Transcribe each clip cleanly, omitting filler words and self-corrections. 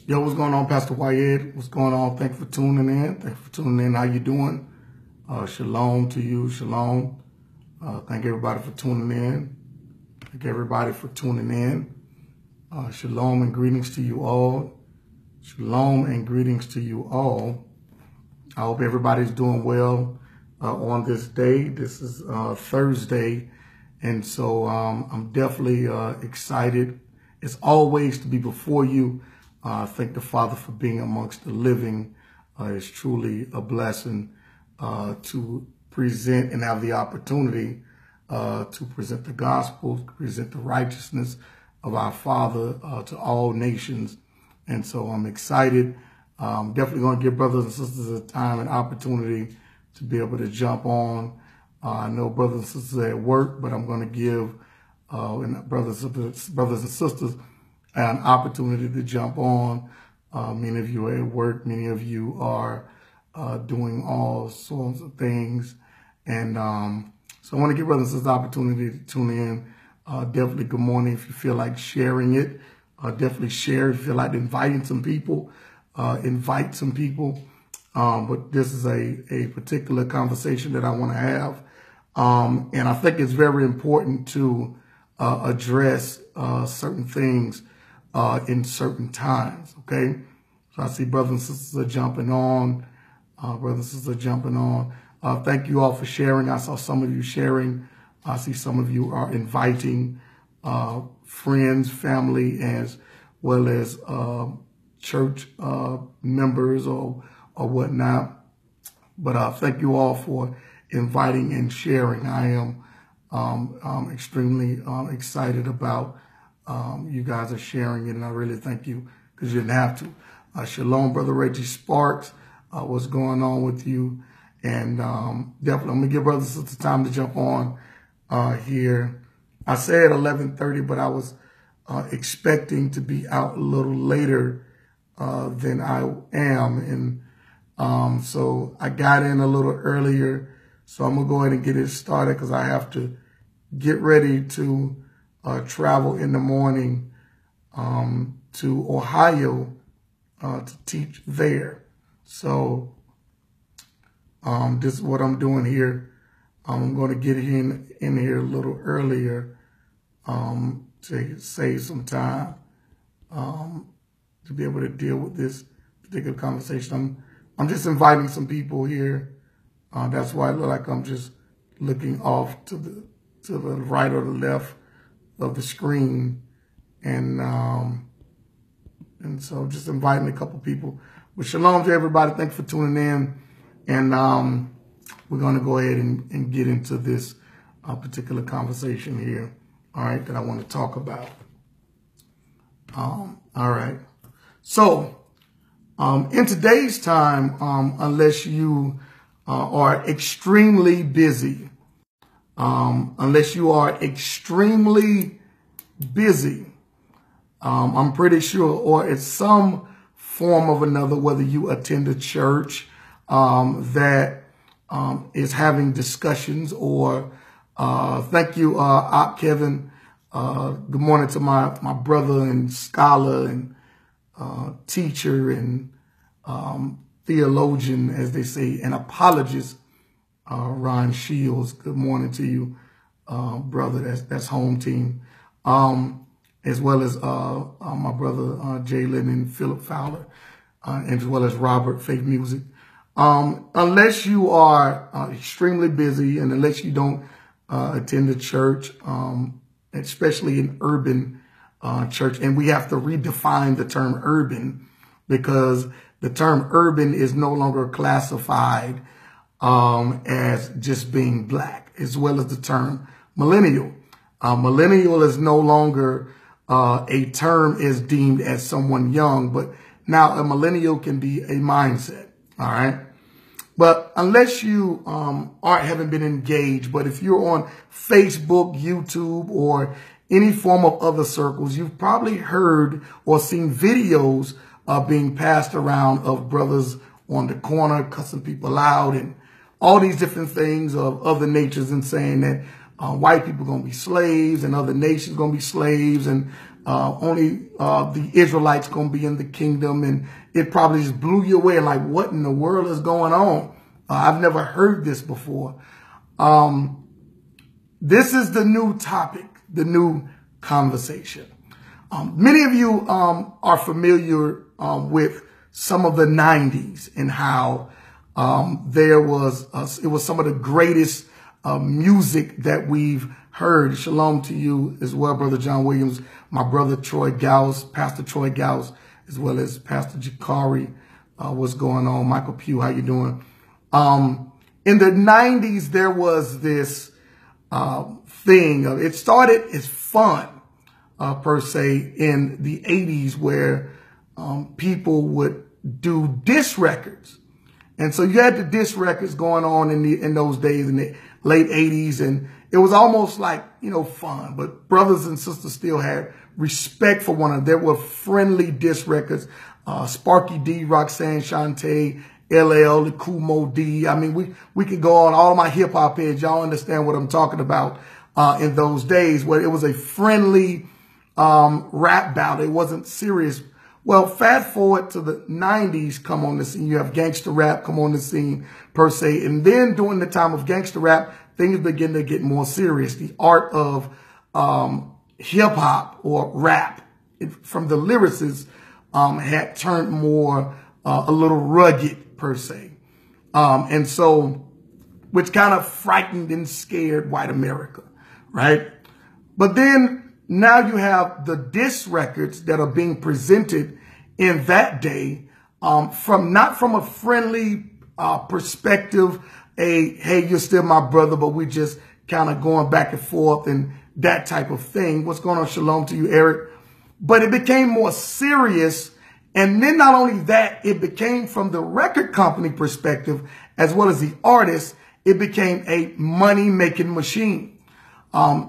Yo, what's going on, Pastor Wyatt? What's going on? Thanks for tuning in. Thanks for tuning in. How you doing? Shalom to you. Shalom. Thank everybody for tuning in. Thank everybody for tuning in. Shalom and greetings to you all. Shalom and greetings to you all. I hope everybody's doing well on this day. This is Thursday. And so I'm definitely excited, as always, to be before you. Thank the Father for being amongst the living. It's truly a blessing to present and have the opportunity to present the gospel, to present the righteousness of our Father to all nations. And so I'm excited. Definitely going to give brothers and sisters a time and opportunity to be able to jump on. I know brothers and sisters are at work, but I'm going to give brothers and sisters an opportunity to jump on. Many of you are at work. Many of you are doing all sorts of things. And so I want to give brothers and sisters the opportunity to tune in. Definitely good morning. If you feel like sharing it, definitely share. If you feel like inviting some people, invite some people. But this is a particular conversation that I want to have. And I think it's very important to address certain things in certain times, okay? So I see brothers and sisters are jumping on. Brothers and sisters are jumping on. Thank you all for sharing. I saw some of you sharing. I see some of you are inviting friends, family, as well as church members or whatnot. But thank you all for inviting and sharing. I am extremely excited about you guys are sharing it, and I really thank you because you didn't have to. Shalom, Brother Reggie Sparks. What's going on with you? And definitely, I'm going to give brothers and sisters time to jump on here. I said 11:30, but I was expecting to be out a little later than I am. And so I got in a little earlier. So I'm going to go ahead and get it started because I have to get ready to travel in the morning to Ohio to teach there. So this is what I'm doing here. I'm going to get in here a little earlier to save some time to be able to deal with this particular conversation. I'm just inviting some people here. That's why I look like I'm just looking off to the right or the left of the screen, and so just inviting a couple people. But shalom to everybody. Thanks for tuning in, and we're going to go ahead and get into this particular conversation here. All right, that I want to talk about. All right, so in today's time, unless you are extremely busy. Unless you are extremely busy, I'm pretty sure, or it's some form of another, whether you attend a church that is having discussions, or thank you, Kevin. Good morning to my brother and scholar and teacher and theologian, as they say, and apologist, Ron Shields. Good morning to you, brother. That's home team. As well as my brother Jalen and Philip Fowler, as well as Robert Faith Music. Unless you are extremely busy, and unless you don't attend the church, especially in urban church, and we have to redefine the term urban, because the term urban is no longer classified as just being black, as well as the term millennial. Millennial is no longer a term is deemed as someone young, but now a millennial can be a mindset. All right. But unless you haven't been engaged, but if you're on Facebook, YouTube, or any form of other circles, you've probably heard or seen videos being passed around of brothers on the corner cussing people out and all these different things of other natures, and saying that white people going to be slaves and other nations going to be slaves, and only the Israelites going to be in the kingdom. And it probably just blew you away. Like, what in the world is going on? I've never heard this before. This is the new topic, the new conversation. Many of you are familiar with some of the 90s and how it was some of the greatest music that we've heard. Shalom to you as well, Brother John Williams, my brother Troy Gauss, Pastor Troy Gauss, as well as Pastor Jakari. What's going on? Michael Pugh, how you doing? In the 90s, there was this thing. It started as fun, per se, in the 80s, where people would do disc records. And so you had the disc records going on in those days, in the late 80s, and it was almost like, fun. But brothers and sisters still had respect for one another. There were friendly disc records. Sparky D, Roxanne Shante, LL, the Kumo D. I mean, we could go on. All of my hip hop heads, y'all understand what I'm talking about in those days, where it was a friendly rap battle. It wasn't serious. Well, fast forward to the 90s, come on the scene. You have gangster rap come on the scene, per se. And then during the time of gangster rap, things begin to get more serious. The art of hip hop or rap from the lyricists had turned more a little rugged, per se. And so, which kind of frightened and scared white America, right? But then now you have the disc records that are being presented in that day not from a friendly perspective, hey, you're still my brother, but we just kind of going back and forth and that type of thing. What's going on? Shalom to you, Eric. But it became more serious. And then not only that, it became from the record company perspective, as well as the artist, it became a money-making machine.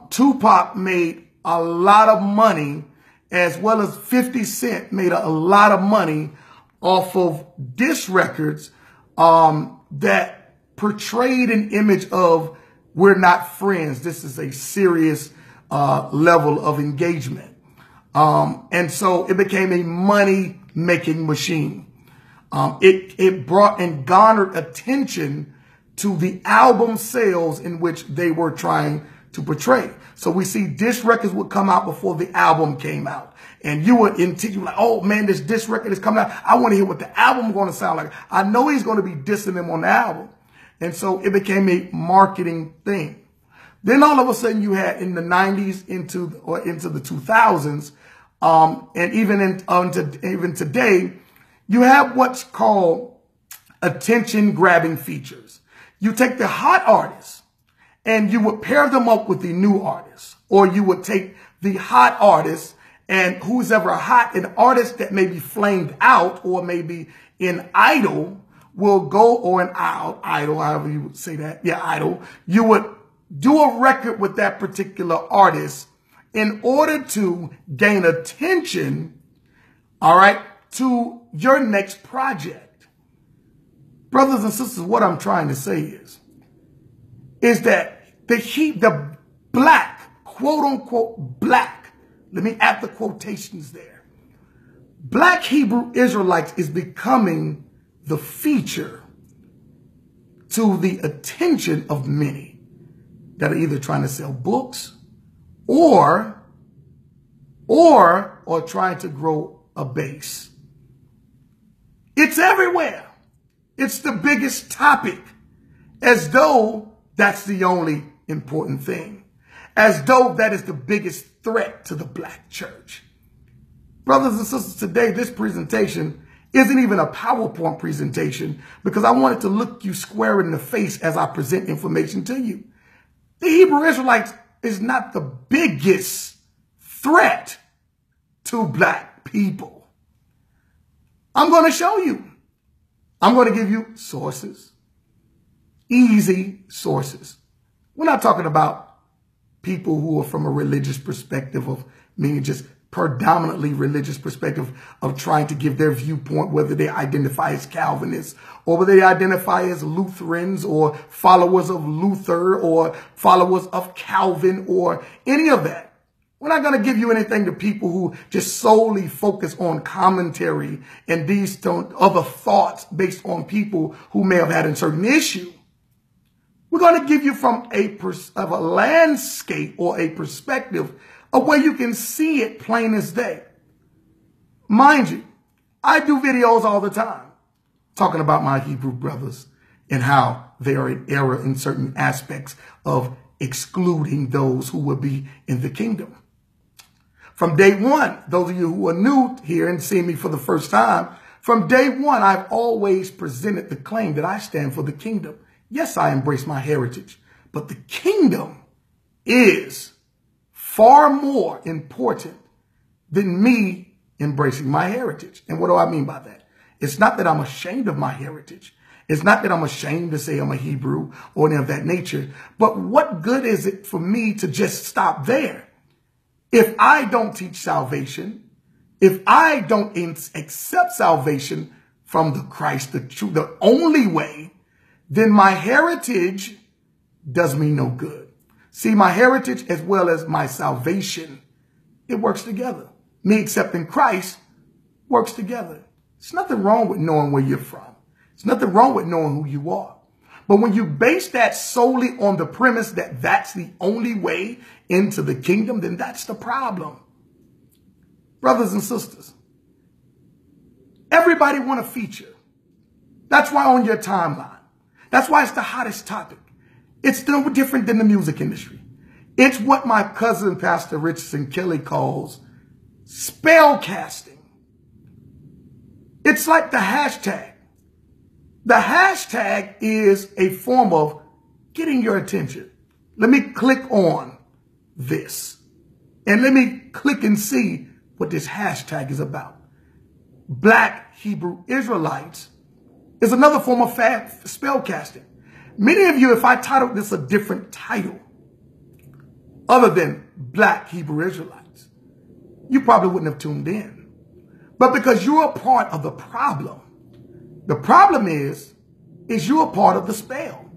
Tupac made a lot of money, as well as 50 Cent made a lot of money off of disc records that portrayed an image of, we're not friends. This is a serious level of engagement. And so it became a money-making machine. It brought and garnered attention to the album sales in which they were trying to portray. So we see disc records would come out before the album came out. And you were like, oh man, this disc record is coming out. I want to hear what the album is going to sound like. I know he's going to be dissing them on the album. And so it became a marketing thing. Then all of a sudden you had in the 90s into the 2000s, and even today, you have what's called attention-grabbing features. You take the hot artists and you would pair them up with the new artists, or you would take the hot artists and who's ever hot, an artist that may be flamed out or maybe in Idol will go, or an Idol, however you would say that. Yeah, Idol. You would do a record with that particular artist in order to gain attention, all right, to your next project. Brothers and sisters, what I'm trying to say is that the black, quote unquote black, let me add the quotations there, black Hebrew Israelites is becoming the feature to the attention of many that are either trying to sell books or trying to grow a base. It's everywhere. It's the biggest topic, as though that's the only important thing, as though that is the biggest threat to the black church. Brothers and sisters, today, this presentation isn't even a PowerPoint presentation, because I wanted to look you square in the face as I present information to you. The Hebrew Israelites is not the biggest threat to black people. I'm going to show you. I'm going to give you sources, easy sources. We're not talking about people who are from a religious perspective of meaning just predominantly religious perspective of trying to give their viewpoint, whether they identify as Calvinists or whether they identify as Lutherans or followers of Luther or followers of Calvin or any of that. We're not going to give you anything to people who just solely focus on commentary and these other thoughts based on people who may have had a certain issue. We're going to give you from a landscape or a perspective of where you can see it plain as day. Mind you, I do videos all the time talking about my Hebrew brothers and how they are in error in certain aspects of excluding those who will be in the kingdom. From day one, those of you who are new here and see me for the first time, from day one, I've always presented the claim that I stand for the kingdom. Yes, I embrace my heritage, but the kingdom is far more important than me embracing my heritage. And what do I mean by that? It's not that I'm ashamed of my heritage. It's not that I'm ashamed to say I'm a Hebrew or any of that nature. But what good is it for me to just stop there? If I don't teach salvation, if I don't accept salvation from the Christ, the only way, then my heritage does me no good. See, my heritage as well as my salvation, it works together. Me accepting Christ works together. There's nothing wrong with knowing where you're from. There's nothing wrong with knowing who you are. But when you base that solely on the premise that that's the only way into the kingdom, then that's the problem. Brothers and sisters, everybody want a feature. That's why on your timeline. That's why it's the hottest topic. It's no different than the music industry. It's what my cousin, Pastor Richardson Kelly, calls spell casting. It's like the hashtag. The hashtag is a form of getting your attention. Let me click on this and let me click and see what this hashtag is about. Black Hebrew Israelites is another form of spell casting. Many of you, if I titled this a different title other than Black Hebrew Israelites, you probably wouldn't have tuned in. But because you're a part of the problem is you're a part of the spell.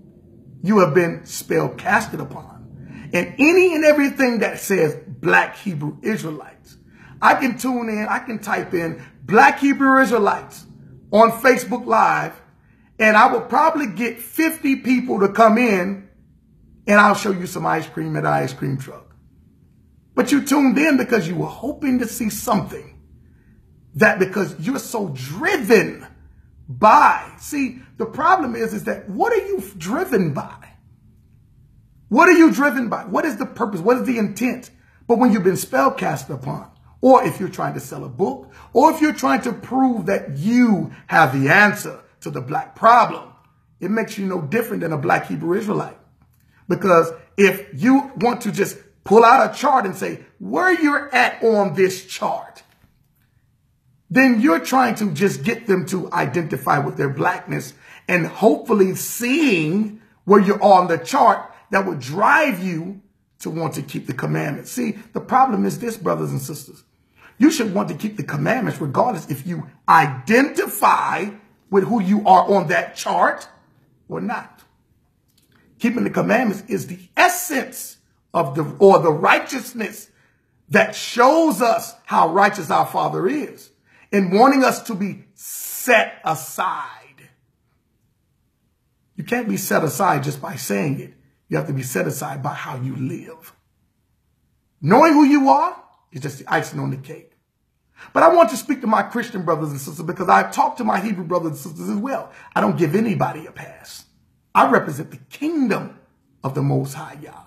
You have been spell casted upon. And any and everything that says Black Hebrew Israelites, I can tune in, I can type in Black Hebrew Israelites on Facebook Live, and I will probably get 50 people to come in, and I'll show you some ice cream at an ice cream truck. But you tuned in because you were hoping to see something that because you're so driven by. See, the problem is that what are you driven by? What are you driven by? What is the purpose? What is the intent? But when you've been spell cast upon, or if you're trying to sell a book, or if you're trying to prove that you have the answer to the black problem, it makes you no different than a Black Hebrew Israelite. Because if you want to just pull out a chart and say where you're at on this chart, then you're trying to just get them to identify with their blackness and hopefully seeing where you're on the chart that would drive you to want to keep the commandments. See, the problem is this, brothers and sisters. You should want to keep the commandments regardless if you identify with who you are on that chart or not. Keeping the commandments is the essence of the righteousness that shows us how righteous our Father is, and wanting us to be set aside. You can't be set aside just by saying it. You have to be set aside by how you live. Knowing who you are is just the icing on the cake. But I want to speak to my Christian brothers and sisters because I talk to my Hebrew brothers and sisters as well. I don't give anybody a pass. I represent the kingdom of the Most High Yah.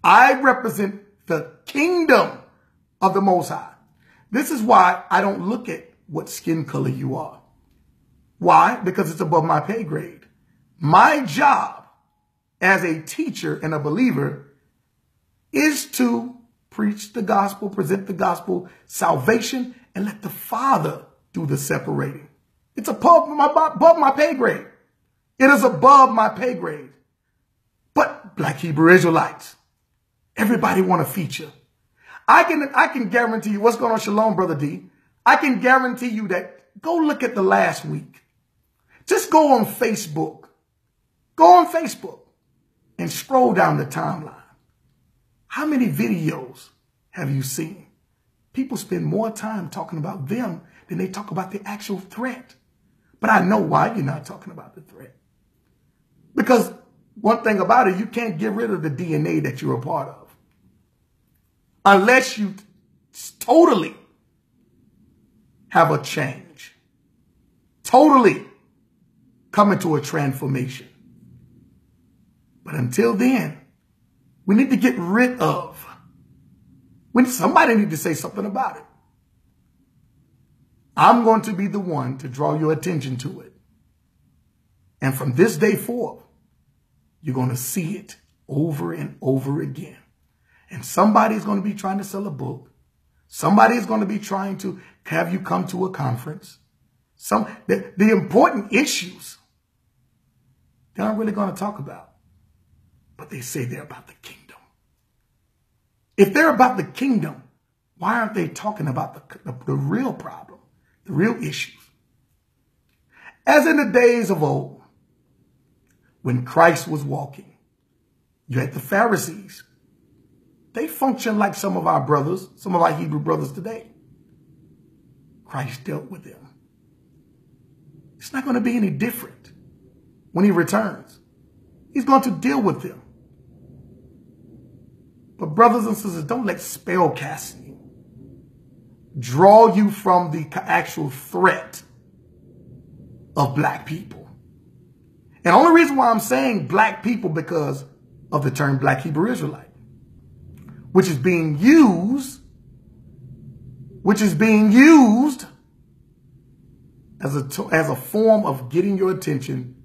I represent the kingdom of the Most High. This is why I don't look at what skin color you are. Why? Because it's above my pay grade. My job as a teacher and a believer is to preach the gospel, present the gospel, salvation, and let the Father do the separating. It's above my pay grade. It is above my pay grade. But Black Hebrew Israelites, everybody want a feature. I can guarantee you what's going on. Shalom, Brother D. I can guarantee you that go look at the last week. Just go on Facebook. Go on Facebook and scroll down the timeline. How many videos have you seen? People spend more time talking about them than they talk about the actual threat. But I know why you're not talking about the threat. Because one thing about it, you can't get rid of the DNA that you're a part of. Unless you totally have a change. Totally come into a transformation. But until then, we need to get rid of. Somebody need to say something about it. I'm going to be the one to draw your attention to it. And from this day forth, you're going to see it over and over again. And somebody's going to be trying to sell a book. Somebody is going to be trying to have you come to a conference. The important issues, they're not really going to talk about. But they say they're about the kingdom. If they're about the kingdom, why aren't they talking about the real problem, the real issues? As in the days of old, when Christ was walking, you had the Pharisees. They function like some of our brothers, some of our Hebrew brothers today. Christ dealt with them. It's not going to be any different when he returns. He's going to deal with them. But brothers and sisters, don't let spell casting draw you from the actual threat of black people. And the only reason why I'm saying black people because of the term Black Hebrew Israelite, which is being used as a form of getting your attention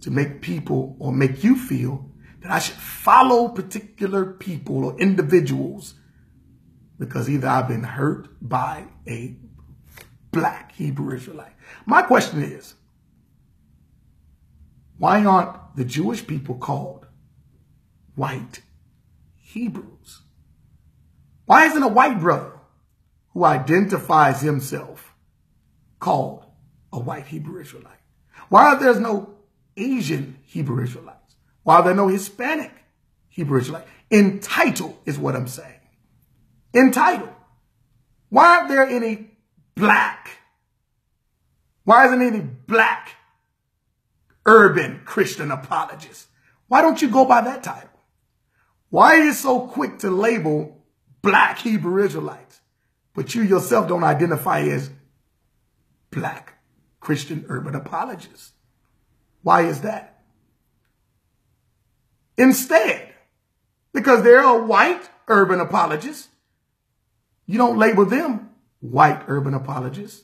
to make people or make you feel that I should follow particular people or individuals because either I've been hurt by a Black Hebrew Israelite. My question is, why aren't the Jewish people called white Hebrews? Why isn't a white brother who identifies himself called a white Hebrew Israelite? Why are there no Asian Hebrew Israelites? Why are there no Hispanic Hebrew Israelites? Entitled is what I'm saying. Entitled. Why aren't there any black? Why isn't any black urban Christian apologists? Why don't you go by that title? Why are you so quick to label Black Hebrew Israelites, but you yourself don't identify as black Christian urban apologists? Why is that? Instead, because they're a white urban apologist, you don't label them white urban apologists.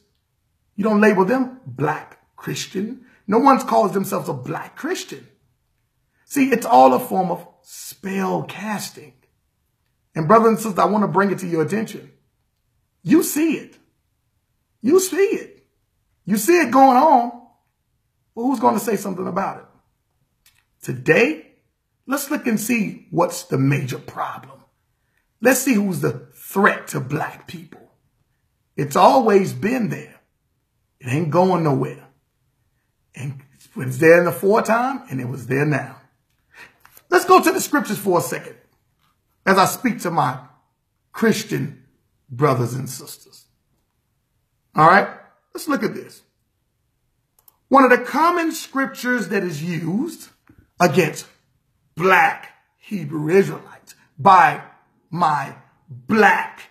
You don't label them black Christian. No one calls themselves a black Christian. See, it's all a form of spell casting. And brothers and sisters, I want to bring it to your attention. You see it. You see it. You see it going on. Well, who's going to say something about it? Today, let's look and see what's the major problem. Let's see who's the threat to black people. It's always been there. It ain't going nowhere. And it was there in the foretime, and it was there now. Let's go to the scriptures for a second as I speak to my Christian brothers and sisters. All right, let's look at this. One of the common scriptures that is used against Black Hebrew Israelites by my black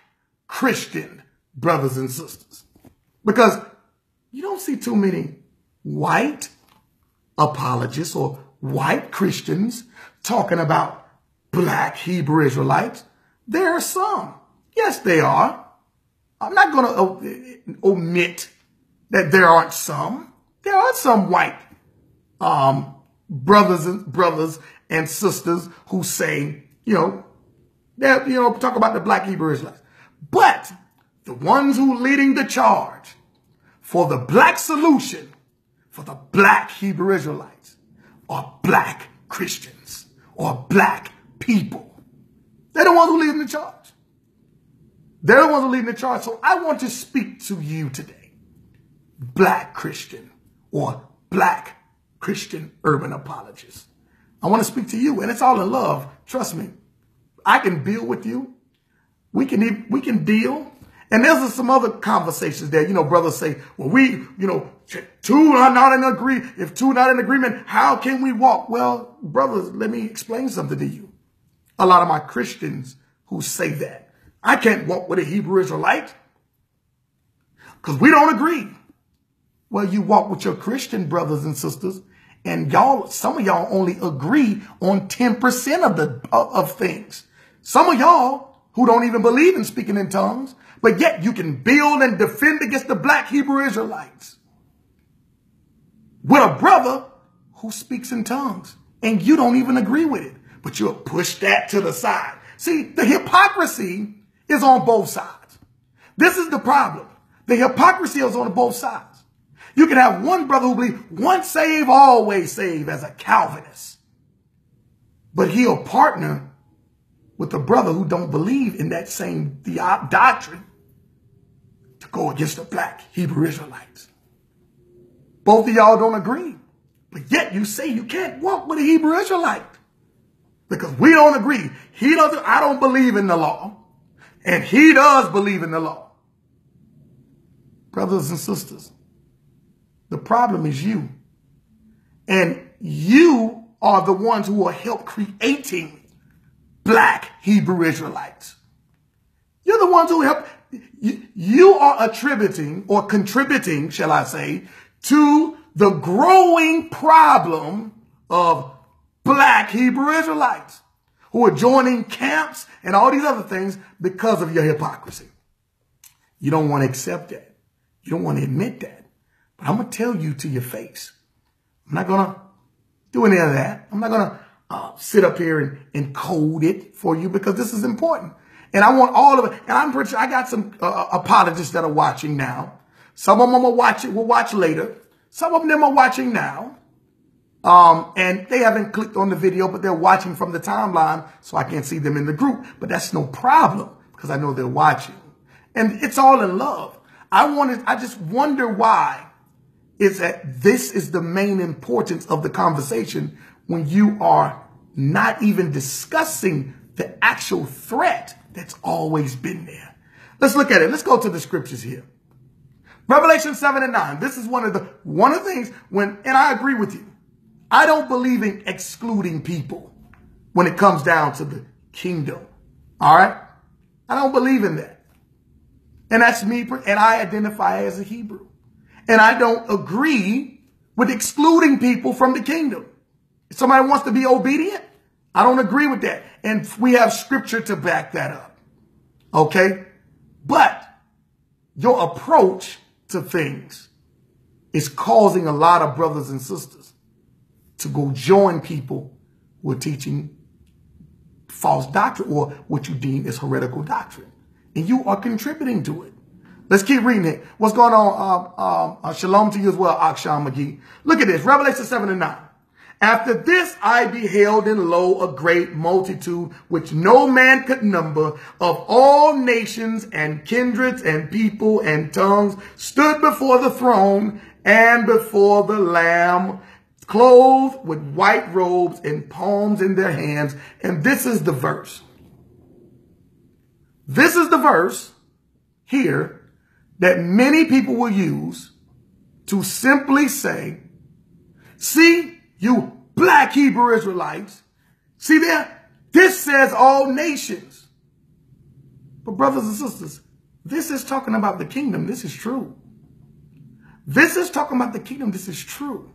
Christian brothers and sisters. Because you don't see too many white apologists or white Christians talking about Black Hebrew Israelites. There are some. Yes, they are. I'm not going to omit that there aren't some. There are some white brothers and sisters who say, talk about the Black Hebrew Israelites. But the ones who are leading the charge for the black solution for the Black Hebrew Israelites are black Christians or black people. They're the ones who lead the charge. They're the ones who are leading the charge. So I want to speak to you today, black Christian or black Christian urban apologist. I want to speak to you, and it's all in love. Trust me. I can build with you. We can deal. And there's some other conversations there. You know, brothers say, well, two are not in agreement. If two are not in agreement, how can we walk? Well, brothers, let me explain something to you. A lot of my Christians who say that. I can't walk with a Hebrew Israelite because we don't agree. Well, you walk with your Christian brothers and sisters, and some of y'all only agree on 10% of things. Some of y'all who don't even believe in speaking in tongues, but yet you can build and defend against the black Hebrew Israelites with a brother who speaks in tongues, and you don't even agree with it, but you'll push that to the side. See, the hypocrisy is on both sides. This is the problem. The hypocrisy is on both sides. You can have one brother who believes once saved, always saved as a Calvinist, but he'll partner with a brother who don't believe in that same doctrine to go against the black Hebrew Israelites. Both of y'all don't agree, but yet you say you can't walk with a Hebrew Israelite because we don't agree. I don't believe in the law, and he does believe in the law. Brothers and sisters, the problem is you. And you are the ones who are help creating black Hebrew Israelites. You're the ones who help. You are attributing or contributing, shall I say, to the growing problem of black Hebrew Israelites who are joining camps and all these other things because of your hypocrisy. You don't want to accept that. You don't want to admit that. But I'm going to tell you to your face. I'm not going to do any of that. I'm not going to sit up here and code it for you because this is important. And I want all of it. And I'm pretty sure I got some apologists that are watching now. Some of them will watch later. Some of them are watching now. And they haven't clicked on the video, but they're watching from the timeline, so I can't see them in the group. But that's no problem because I know they're watching. And it's all in love. I just wonder why is that this is the main importance of the conversation when you are not even discussing the actual threat that's always been there. Let's look at it. Let's go to the scriptures here. Revelation 7 and 9. This is one of the things and I agree with you. I don't believe in excluding people when it comes down to the kingdom. All right? I don't believe in that. And that's me, and I identify as a Hebrew. And I don't agree with excluding people from the kingdom. If somebody wants to be obedient, I don't agree with that. And we have scripture to back that up. Okay? But your approach to things is causing a lot of brothers and sisters to go join people who are teaching false doctrine or what you deem as heretical doctrine. And you are contributing to it. Let's keep reading it. What's going on? Shalom to you as well, Akshan McGee. Look at this. Revelation 7 and 9. After this I beheld, and lo, a great multitude, which no man could number, of all nations and kindreds and people and tongues, stood before the throne and before the Lamb, clothed with white robes and palms in their hands. And this is the verse. This is the verse here that many people will use to simply say, see, you black Hebrew Israelites, see there, this says all nations. But brothers and sisters, this is talking about the kingdom. This is true. This is talking about the kingdom. This is true.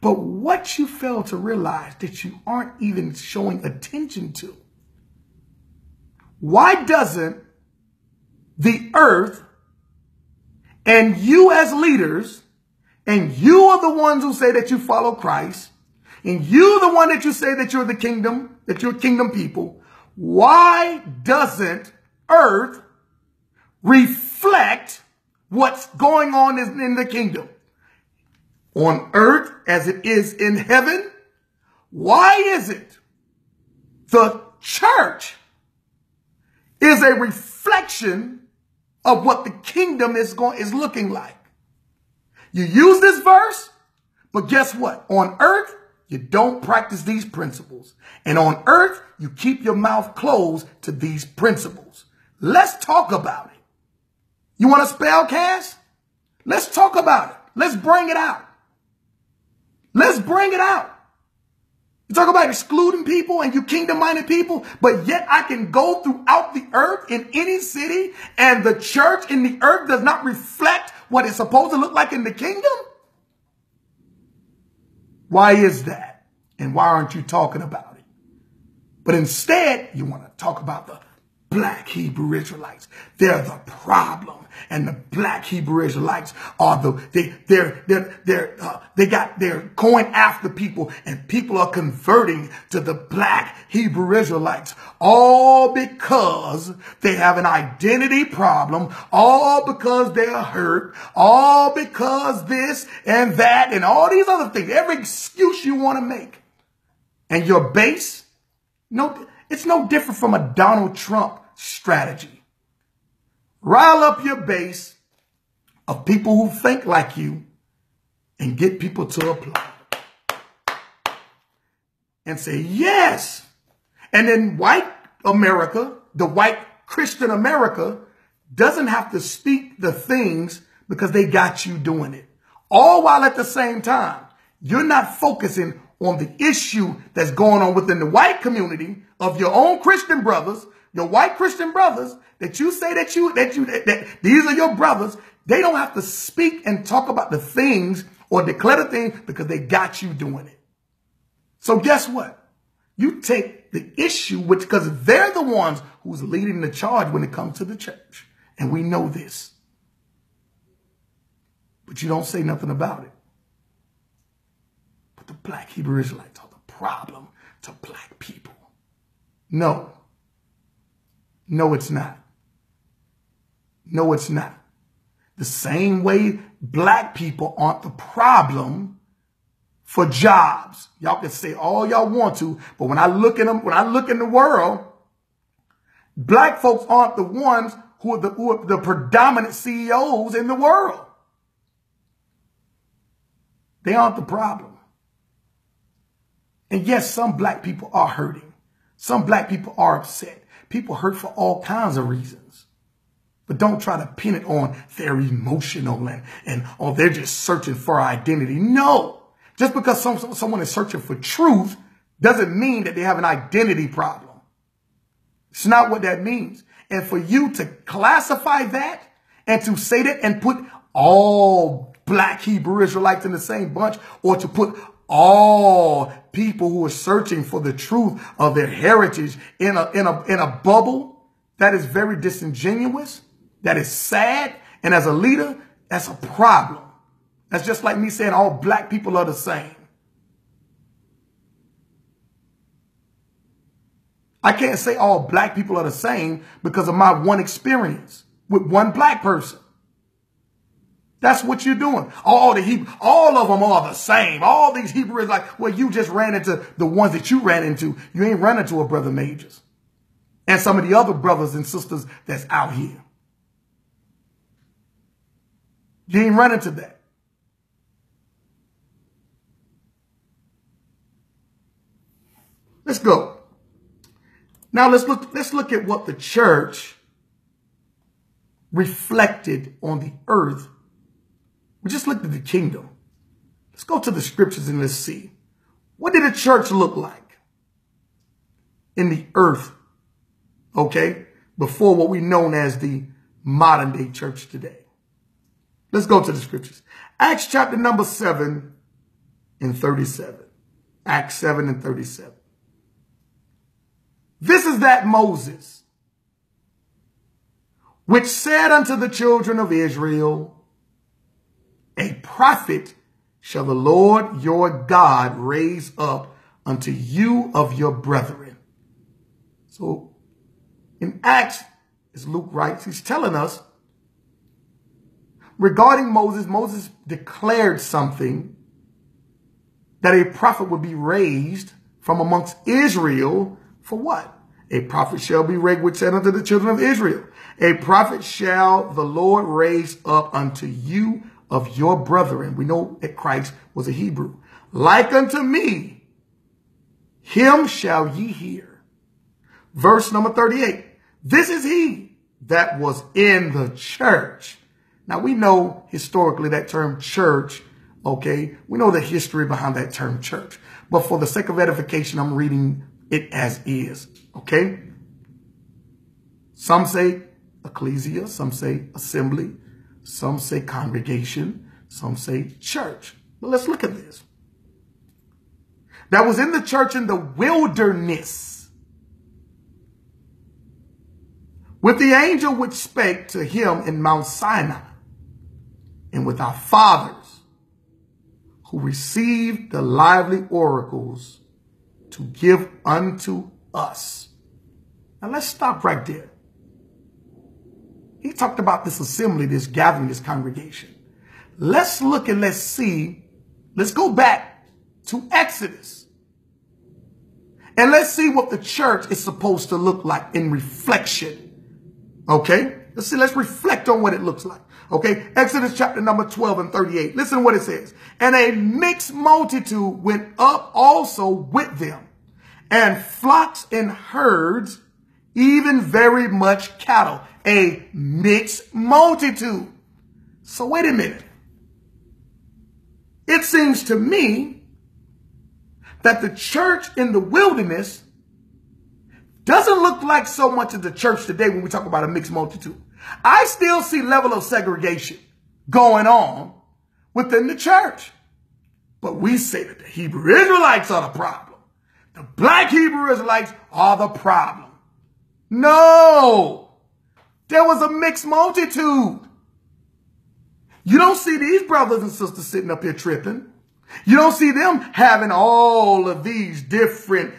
But what you fail to realize that you aren't even showing attention to, why doesn't the earth and you as leaders, and you are the ones who say that you follow Christ, and you're the one that you say that you're the kingdom, that you're kingdom people, why doesn't earth reflect what's going on in the kingdom? On earth as it is in heaven? Why is it the church is a reflection of what the kingdom is looking like. You use this verse, but guess what? On earth, you don't practice these principles. And on earth, you keep your mouth closed to these principles. Let's talk about it. You want to spell cast? Let's talk about it. Let's bring it out. Let's bring it out. You talk about excluding people and you kingdom-minded people, but yet I can go throughout the earth in any city and the church in the earth does not reflect what it's supposed to look like in the kingdom? Why is that? And why aren't you talking about it? But instead, you want to talk about the black Hebrew Israelites. They're the problem. And the black Hebrew Israelites are they're going after people and people are converting to the black Hebrew Israelites. All because they have an identity problem. All because they're hurt. All because this and that and all these other things. Every excuse you want to make. And your base, it's no different from a Donald Trump strategy. Rile up your base of people who think like you and get people to applaud. And say, yes. And then white America, the white Christian America, doesn't have to speak the things because they got you doing it. All while at the same time, you're not focusing on the issue that's going on within the white community of your own Christian brothers, your white Christian brothers, that you say that these are your brothers. They don't have to speak and talk about the things or declare the things because they got you doing it. So guess what? You take the issue, because they're the ones who's leading the charge when it comes to the church. And we know this. But you don't say nothing about it. But the black Hebrew Israelites are the problem to black people. No. No, it's not. No, it's not. The same way black people aren't the problem for jobs. Y'all can say all y'all want to, but when I look at them, when I look in the world, black folks aren't the ones who are the predominant CEOs in the world. They aren't the problem. And yes, some black people are hurting. Some black people are upset. People hurt for all kinds of reasons. But don't try to pin it on they're emotional and they're just searching for identity. No. Just because someone is searching for truth doesn't mean that they have an identity problem. It's not what that means. And for you to classify that and to say that and put all black Hebrew Israelites in the same bunch, or to put all people who are searching for the truth of their heritage in a bubble, that is very disingenuous. That is sad. And as a leader, that's a problem. That's just like me saying all black people are the same. I can't say all black people are the same because of my one experience with one black person. That's what you're doing. All of them are the same. All these Hebrews, like, well, you just ran into the ones that you ran into. You ain't run into a Brother Majors and some of the other brothers and sisters that's out here. You ain't run into that. Let's go. Now let's look at what the church reflected on the earth. We just looked at the kingdom. Let's go to the scriptures and let's see. What did the church look like in the earth, okay, before what we know as the modern day church today? Let's go to the scriptures. Acts chapter number 7 and 37. Acts 7 and 37. This is that Moses, which said unto the children of Israel, a prophet shall the Lord your God raise up unto you of your brethren. So in Acts, as Luke writes, he's telling us regarding Moses, Moses declared something that a prophet would be raised from amongst Israel for what? A prophet shall be raised, which said unto the children of Israel, a prophet shall the Lord raise up unto you of your brethren. We know that Christ was a Hebrew. Like unto me, him shall ye hear. Verse number 38. This is he that was in the church. Now we know historically that term church, okay? We know the history behind that term church. But for the sake of edification, I'm reading it as is, okay? Some say ecclesia, some say assembly, some say congregation, some say church. But let's look at this. That was in the church in the wilderness, with the angel which spake to him in Mount Sinai, and with our fathers, who received the lively oracles to give unto us. Now let's stop right there. He talked about this assembly, this gathering, this congregation. Let's look and let's see. Let's go back to Exodus. And let's see what the church is supposed to look like in reflection. Okay? Let's reflect on what it looks like. Okay? Exodus chapter number 12 and 38. Listen to what it says. And a mixed multitude went up also with them, and flocks and herds, even very much cattle. A mixed multitude. So wait a minute. It seems to me that the church in the wilderness doesn't look like so much of the church today when we talk about a mixed multitude. I still see level of segregation going on within the church. But we say that the Hebrew Israelites are the problem. The black Hebrew Israelites are the problem. No. There was a mixed multitude. You don't see these brothers and sisters sitting up here tripping. You don't see them having all of these different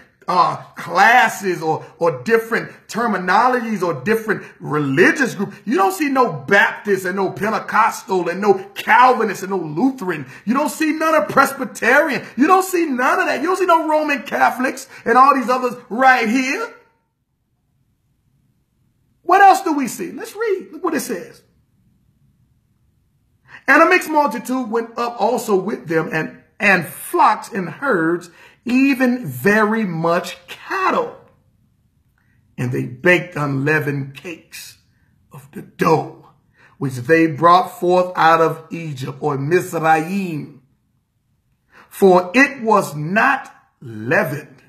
classes or different terminologies or different religious groups. You don't see no Baptist and no Pentecostal and no Calvinist and no Lutheran. You don't see none of Presbyterian. You don't see none of that. You don't see no Roman Catholics and all these others right here. What else do we see? Let's read. Look what it says. And a mixed multitude went up also with them, and flocks and herds, even very much cattle. And they baked unleavened cakes of the dough, which they brought forth out of Egypt, or Mizraim. For it was not leavened,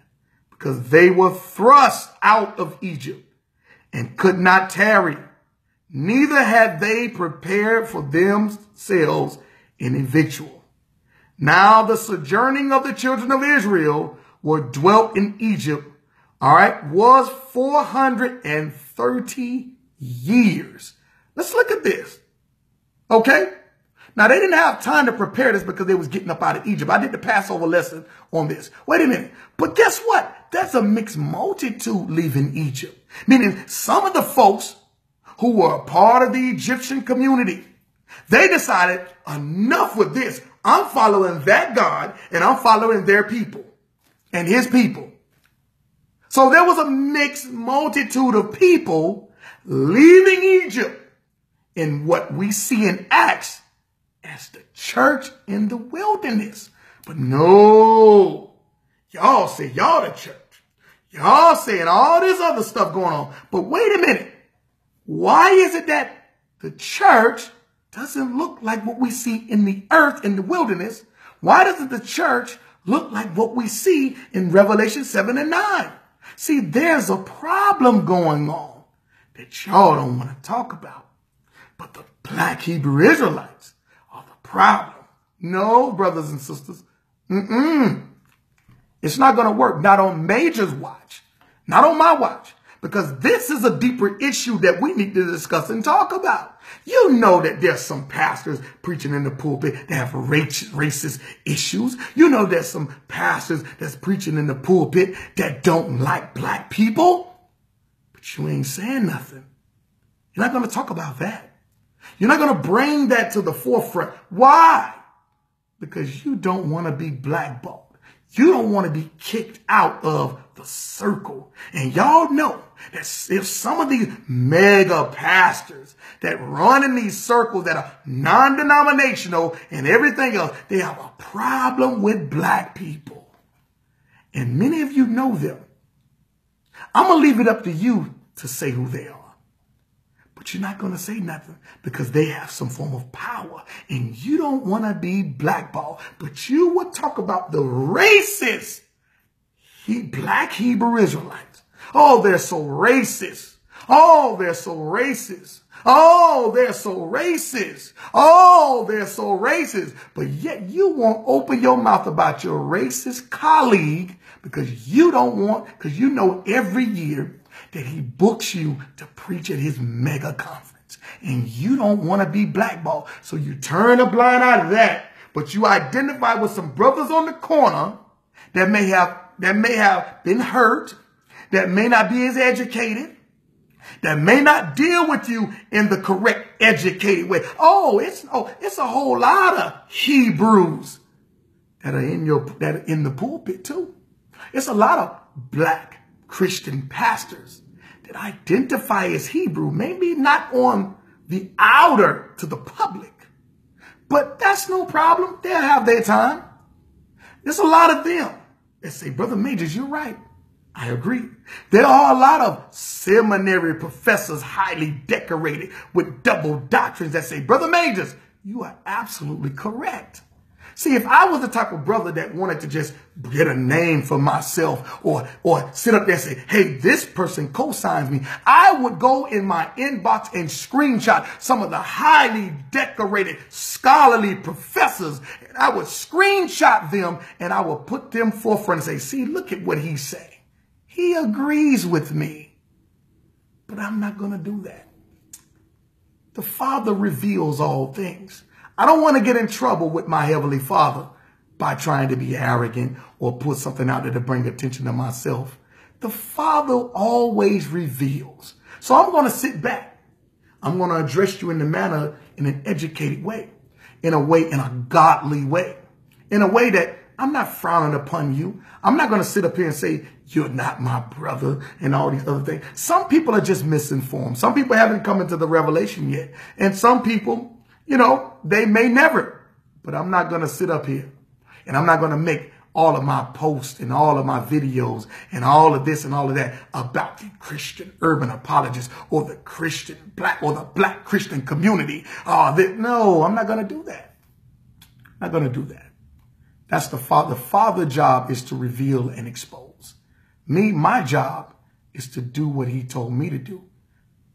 because they were thrust out of Egypt, and could not tarry. Neither had they prepared for themselves any victual. Now the sojourning of the children of Israel were dwelt in Egypt, all right, was 430 years. Let's look at this. Okay? Now they didn't have time to prepare this because they was getting up out of Egypt. I did the Passover lesson on this. Wait a minute. But guess what? There's a mixed multitude leaving Egypt. Meaning some of the folks who were a part of the Egyptian community, they decided enough with this. I'm following that God and I'm following their people and his people. So there was a mixed multitude of people leaving Egypt in what we see in Acts as the church in the wilderness. But no, y'all say y'all the church. Y'all saying all this other stuff going on. But wait a minute. Why is it that the church doesn't look like what we see in the earth in the wilderness? Why doesn't the church look like what we see in Revelation 7 and 9? See, there's a problem going on that y'all don't want to talk about. But the black Hebrew Israelites are the problem. No, brothers and sisters. It's not going to work. Not on Major's watch. Not on my watch. Because this is a deeper issue that we need to discuss and talk about. You know that there's some pastors preaching in the pulpit that have racist issues. You know there's some pastors that's preaching in the pulpit that don't like black people. But you ain't saying nothing. You're not going to talk about that. You're not going to bring that to the forefront. Why? Because you don't want to be blackballed. You don't want to be kicked out of the circle. And y'all know that if some of these mega pastors that run in these circles that are non-denominational and everything else, they have a problem with black people. And many of you know them. I'm going to leave it up to you to say who they are. But you're not going to say nothing because they have some form of power. And you don't want to be blackballed. But you would talk about the racist black Hebrew Israelites. Oh, they're so racist. Oh, they're so racist. Oh, they're so racist. Oh, they're so racist. But yet you won't open your mouth about your racist colleague because you don't want, because you know every year that he books you to preach at his mega conference. And you don't want to be blackballed. So you turn a blind eye to that. But you identify with some brothers on the corner that may have been hurt, that may not be as educated, that may not deal with you in the correct educated way. It's a whole lot of Hebrews that are in the pulpit too. It's a lot of black Christian pastors that identify as Hebrew, maybe not on the outer to the public, but that's no problem. They'll have their time. There's a lot of them that say, Brother Majors, you're right. I agree. There are a lot of seminary professors, highly decorated with double doctrines that say, Brother Majors, you are absolutely correct. See, if I was the type of brother that wanted to just get a name for myself or sit up there and say, hey, this person co-signs me, I would go in my inbox and screenshot some of the highly decorated scholarly professors. And I would screenshot them and I would put them forefront and say, see, look at what he's saying. He agrees with me, but I'm not going to do that. The Father reveals all things. I don't want to get in trouble with my Heavenly Father by trying to be arrogant or put something out there to bring attention to myself. The Father always reveals. So I'm going to sit back. I'm going to address you in an educated way, in a godly way, in a way that I'm not frowning upon you. I'm not going to sit up here and say, you're not my brother and all these other things. Some people are just misinformed. Some people haven't come into the revelation yet. And some people, you know, they may never. But I'm not going to sit up here and I'm not going to make all of my posts and all of my videos and all of this and all of that about the Christian urban apologists or the Christian black or the black Christian community. No, I'm not going to do that. I'm not going to do that. That's the Father. The Father's job is to reveal and expose. My job is to do what he told me to do.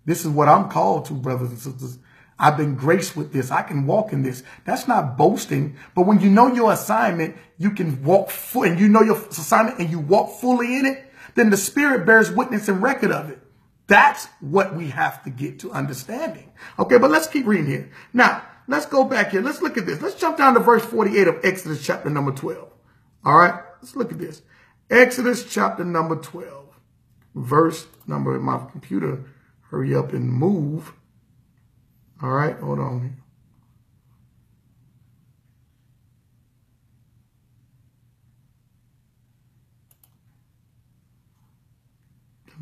This is what I'm called to, brothers and sisters. I've been graced with this. I can walk in this. That's not boasting. But when you know your assignment, you can walk and you know your assignment and you walk fully in it, then the Spirit bears witness and record of it. That's what we have to get to understanding. Okay, but let's keep reading here. Now, let's go back here. Let's look at this. Let's jump down to verse 48 of Exodus chapter number 12. All right, let's look at this. Exodus chapter number 12, verse number, my computer, hurry up and move. All right, hold on here.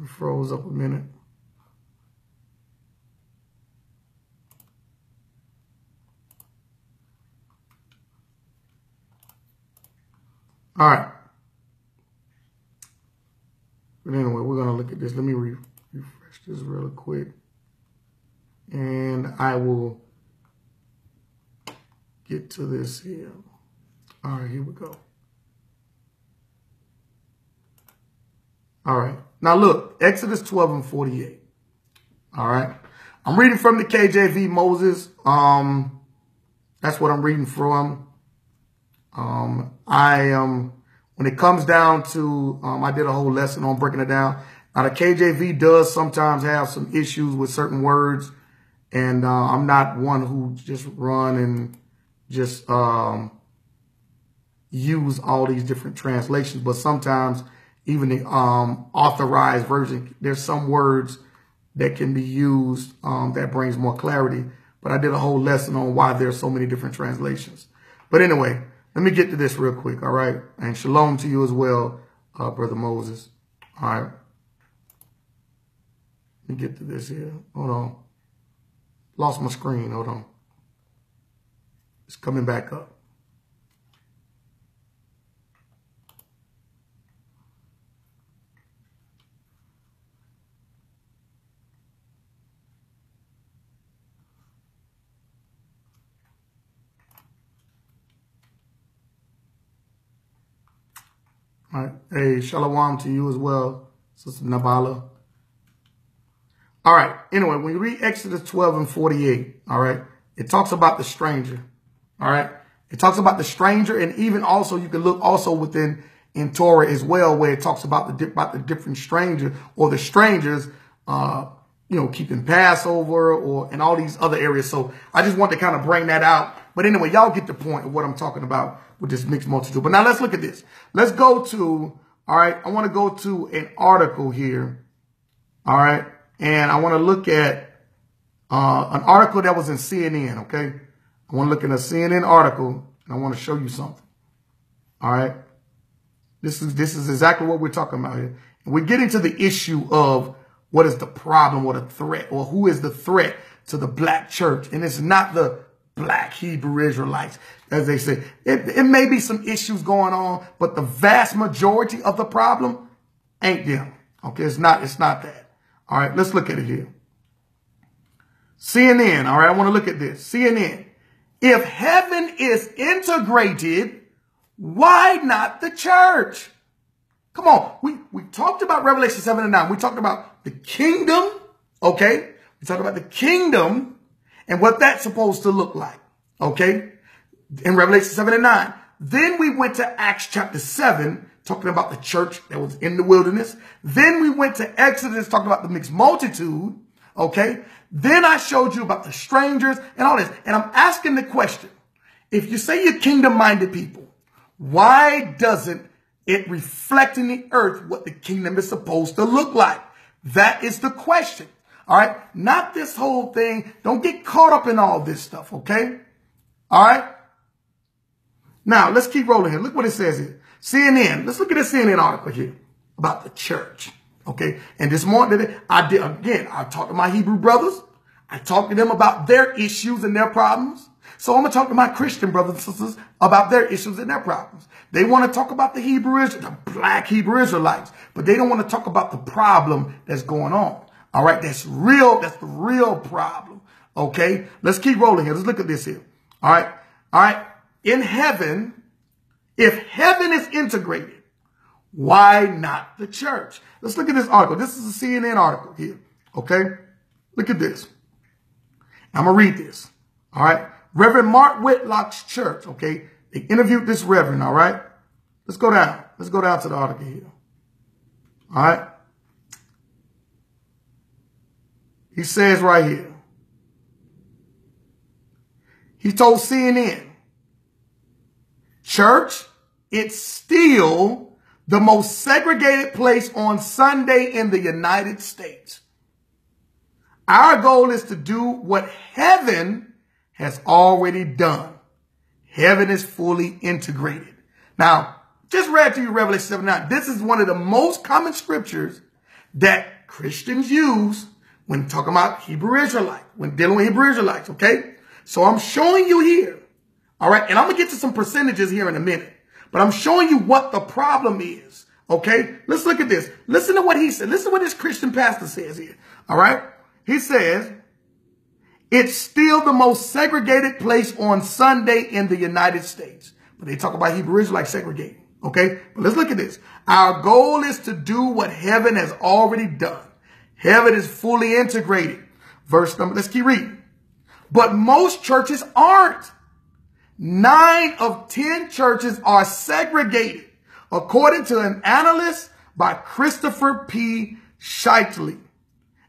It froze up a minute. All right. But anyway, we're going to look at this. Let me refresh this real quick. And I will get to this here. All right, here we go. All right. Now look, Exodus 12 and 48. All right. I'm reading from the KJV Moses. That's what I'm reading from. When it comes down to, I did a whole lesson on breaking it down. Now the KJV does sometimes have some issues with certain words. And I'm not one who just run and just use all these different translations. But sometimes even the authorized version, there's some words that can be used that brings more clarity. But I did a whole lesson on why there's so many different translations. But anyway, let me get to this real quick, all right? And shalom to you as well, Brother Moses. All right. Let me get to this here. Hold on. Lost my screen. Hold on. It's coming back up. All right. Hey, shalom to you as well, Sister Nabala. All right. Anyway, when you read Exodus 12 and 48, all right, it talks about the stranger. All right. It talks about the stranger, and even also you can look also within in Torah as well, where it talks about the different strangers or the strangers, keeping Passover and all these other areas. So I just want to kind of bring that out. But anyway, y'all get the point of what I'm talking about with this mixed multitude. But now let's look at this. Let's go to, all right, I want to go to an article here. All right. And I want to look at an article that was in CNN, okay? I want to look at a CNN article, and I want to show you something. All right? This is exactly what we're talking about here. And we're getting to the issue of what is the problem or the threat, or who is the threat to the black church. And it's not the black Hebrew Israelites, as they say. It may be some issues going on, but the vast majority of the problem ain't them. Okay? It's not that. All right, let's look at it here. CNN, all right, I want to look at this. CNN. If heaven is integrated, why not the church? Come on. We talked about Revelation 7 and 9. We talked about the kingdom, okay? We talked about the kingdom and what that's supposed to look like, okay? In Revelation 7 and 9. Then we went to Acts chapter 7, talking about the church that was in the wilderness. Then we went to Exodus, talking about the mixed multitude. Okay. Then I showed you about the strangers and all this. And I'm asking the question, if you say you're kingdom-minded people, why doesn't it reflect in the earth what the kingdom is supposed to look like? That is the question. All right. Not this whole thing. Don't get caught up in all this stuff. Okay. All right. Now let's keep rolling here. Look what it says here. CNN. Let's look at this CNN article here about the church. Okay. And this morning, I talked to my Hebrew brothers. I talked to them about their issues and their problems. So I'm going to talk to my Christian brothers and sisters about their issues and their problems. They want to talk about the black Hebrew Israelites, but they don't want to talk about the problem that's going on. All right. That's real. That's the real problem. Okay. Let's keep rolling here. Let's look at this here. All right. All right. In heaven, if heaven is integrated, why not the church? Let's look at this article. This is a CNN article here. Okay. Look at this. I'm going to read this. All right. Reverend Mark Whitlock's church. Okay. They interviewed this reverend. All right. Let's go down. Let's go down to the article here. All right. He says right here. He told CNN, church, it's still the most segregated place on Sunday in the United States. Our goal is to do what heaven has already done. Heaven is fully integrated. Now, just read to you Revelation 7:9. This is one of the most common scriptures that Christians use when talking about Hebrew Israelites, when dealing with Hebrew Israelites, okay? So I'm showing you here, all right? And I'm going to get to some percentages here in a minute. But I'm showing you what the problem is, okay? Let's look at this. Listen to what he said. Listen to what this Christian pastor says here, all right? He says, it's still the most segregated place on Sunday in the United States. But they talk about Hebrew Israelites segregating, okay? But let's look at this. Our goal is to do what heaven has already done. Heaven is fully integrated. Verse number, let's keep reading. But most churches aren't. 9 of 10 churches are segregated, according to an analyst by Christopher P. Sheitley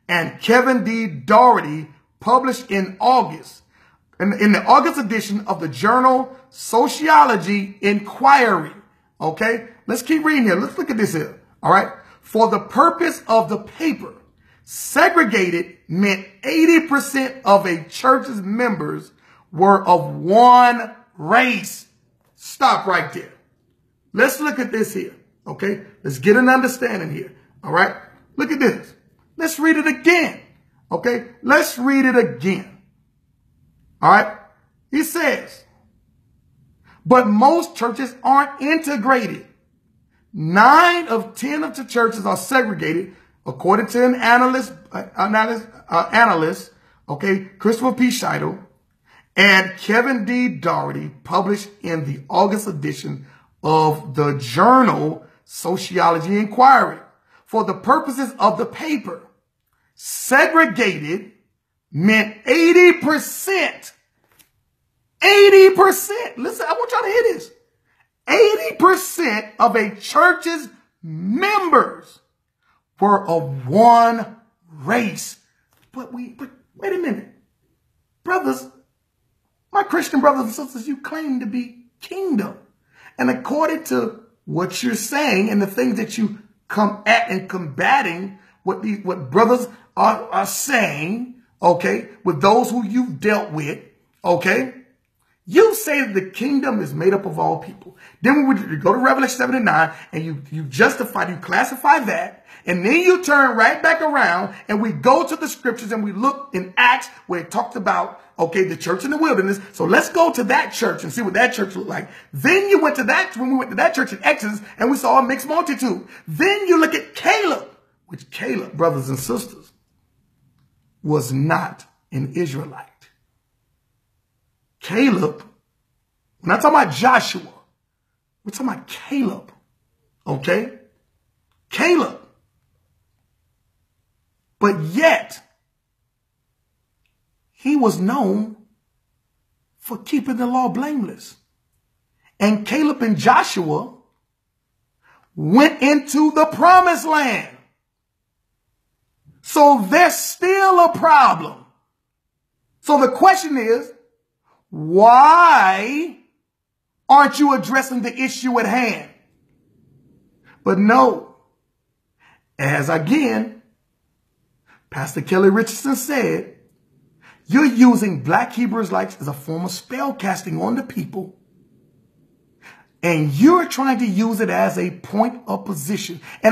and Kevin D. Doherty, published in August, in the August edition of the journal Sociology Inquiry. Okay, let's keep reading here. Let's look at this here. All right. For the purpose of the paper, segregated meant 80% of a church's members were of one race. stop right there. Let's look at this here. Okay. Let's get an understanding here. All right. Look at this. Let's read it again. Okay. Let's read it again. All right. He says, but most churches aren't integrated. 9 of 10 of the churches are segregated, according to an analyst, okay, Christopher P. Scheidel and Kevin D. Doherty, published in the August edition of the journal Sociology Inquiry. For the purposes of the paper, segregated meant 80%. 80%. Listen, I want y'all to hear this. 80% of a church's members were of one race. But wait a minute. Brothers, my Christian brothers and sisters, you claim to be kingdom. And according to what you're saying and the things that you come at and combating what brothers are saying, okay, with those who you've dealt with, okay, you say that the kingdom is made up of all people. Then we go to Revelation 7 and 9 and you justify, you classify that. And then you turn right back around and we go to the scriptures and we look in Acts where it talked about, okay, the church in the wilderness. So let's go to that church and see what that church looked like. Then you went to that, when we went to that church in Exodus and we saw a mixed multitude. Then you look at Caleb, which Caleb, brothers and sisters, was not an Israelite. Caleb, we're not talking about Joshua. We're talking about Caleb. Okay? Caleb. But yet, he was known for keeping the law blameless. And Caleb and Joshua went into the promised land. So there's still a problem. So the question is, why aren't you addressing the issue at hand? But no, as again, Pastor Kelly Richardson said, you're using black Hebrew Israelites as a form of spell casting on the people. And you're trying to use it as a point of position. And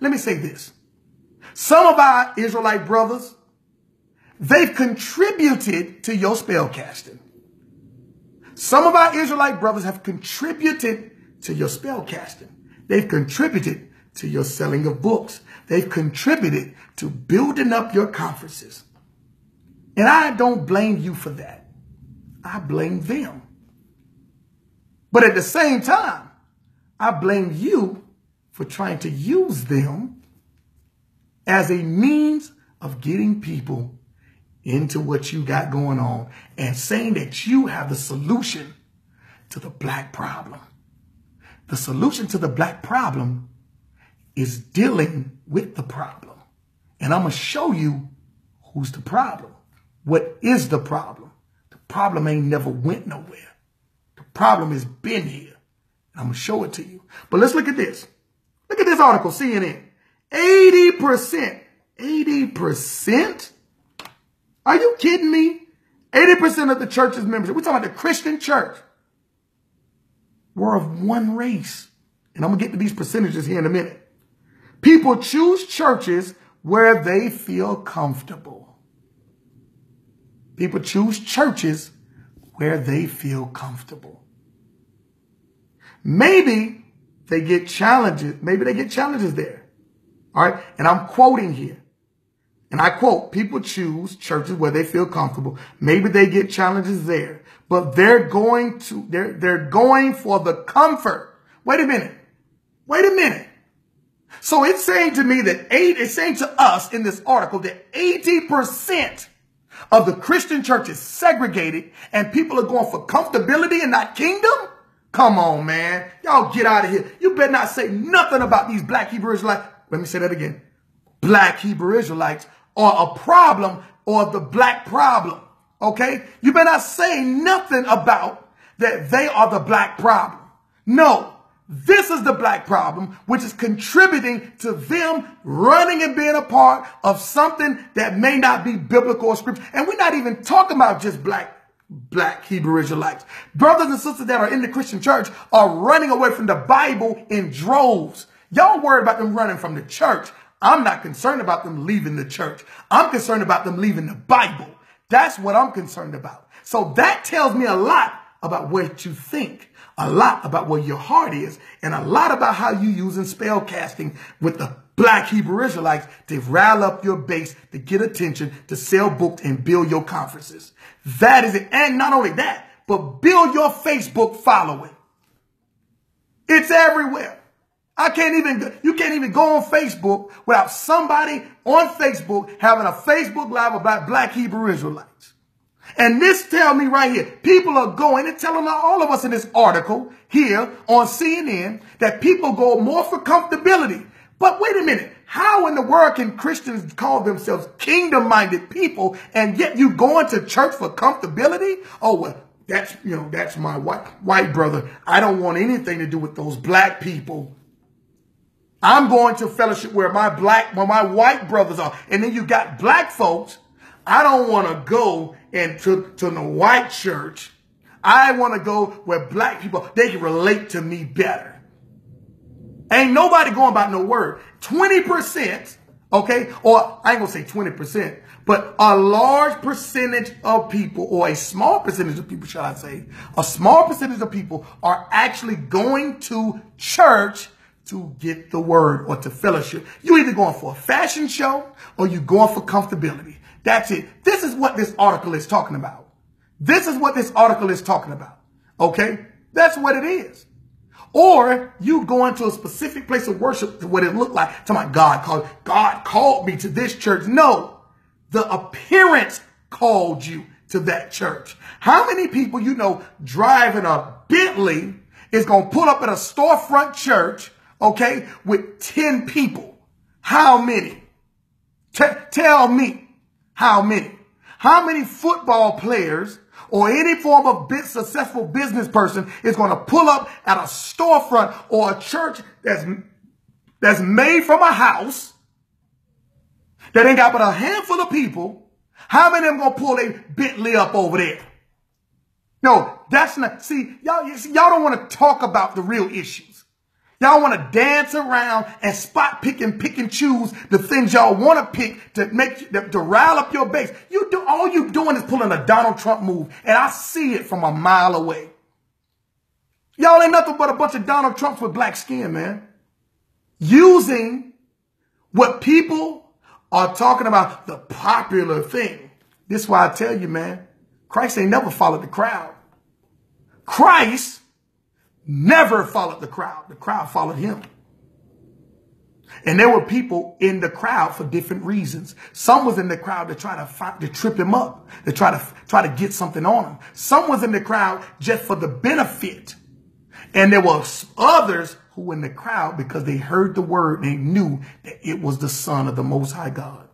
let me say this. Some of our Israelite brothers, they've contributed to your spell casting. Some of our Israelite brothers have contributed to your spell casting. They've contributed to your selling of books. They've contributed to building up your conferences. And I don't blame you for that. I blame them. But at the same time, I blame you for trying to use them as a means of getting people into what you got going on and saying that you have the solution to the black problem. The solution to the black problem is dealing with the problem. And I'm going to show you who's the problem. What is the problem? The problem ain't never went nowhere. The problem has been here. And I'm going to show it to you. But let's look at this. Look at this article, CNN. 80%. 80%? Are you kidding me? 80% of the church's members, we're talking about the Christian church, were of one race. And I'm going to get to these percentages here in a minute. People choose churches where they feel comfortable. People choose churches where they feel comfortable. Maybe they get challenges. Maybe they get challenges there. All right. And I'm quoting here. And I quote, people choose churches where they feel comfortable. Maybe they get challenges there, but they're going for the comfort. Wait a minute. Wait a minute. So it's saying to me that it's saying to us in this article that 80% of the Christian church is segregated and people are going for comfortability and not kingdom. Come on, man. Y'all get out of here. You better not say nothing about these black Hebrew Israelites. Let me say that again. Black Hebrew Israelites are a problem or the black problem. Okay? You better not say nothing about that they are the black problem. No. This is the black problem, which is contributing to them running and being a part of something that may not be biblical or scripture. And we're not even talking about just black Black Hebrew Israelites. Brothers and sisters that are in the Christian church are running away from the Bible in droves. Y'all worried about them running from the church. I'm not concerned about them leaving the church. I'm concerned about them leaving the Bible. That's what I'm concerned about. So that tells me a lot about what you think, a lot about where your heart is, and a lot about how you using spell casting with the Black Hebrew Israelites to rile up your base, to get attention, to sell books and build your conferences. That is it. And not only that, but build your Facebook following. It's everywhere. You can't even go on Facebook without somebody on Facebook having a Facebook Live about Black Hebrew Israelites. And this tell me right here, people are going and telling all of us in this article here on CNN that people go more for comfortability. But wait a minute, how in the world can Christians call themselves kingdom-minded people and yet you going to church for comfortability? Oh, well, that's my white brother. I don't want anything to do with those black people. I'm going to fellowship where my white brothers are. And then you got black folks. I don't want to go into the white church. I want to go where black people, they can relate to me better. Ain't nobody going about no word. 20%, okay, or I ain't going to say 20%, but a large percentage of people, or a small percentage of people, shall I say, a small percentage of people are actually going to church to get the word or to fellowship. You either going for a fashion show or you going for comfortability. That's it. This is what this article is talking about. This is what this article is talking about. Okay? That's what it is. Or you go into a specific place of worship to what it looked like. To my God called me to this church. No, the appearance called you to that church. How many people you know driving a Bentley is going to pull up at a storefront church, okay, with 10 people? How many? Tell me. How many? How many football players or any form of successful business person is going to pull up at a storefront or a church that's made from a house that ain't got but a handful of people? How many of them going to pull a Bentley up over there? No, that's not. See, y'all don't want to talk about the real issues. Y'all want to dance around and pick and choose the things y'all want to pick to rile up your base. All you doing is pulling a Donald Trump move, and I see it from a mile away. Y'all ain't nothing but a bunch of Donald Trumps with black skin, man. Using what people are talking about, the popular thing. This is why I tell you, man, Christ ain't never followed the crowd. Christ never followed the crowd. The crowd followed him. And there were people in the crowd for different reasons. Some was in the crowd to try to trip him up, to try to get something on him. Some was in the crowd just for the benefit. And there were others who were in the crowd because they heard the word and they knew that it was the Son of the Most High God.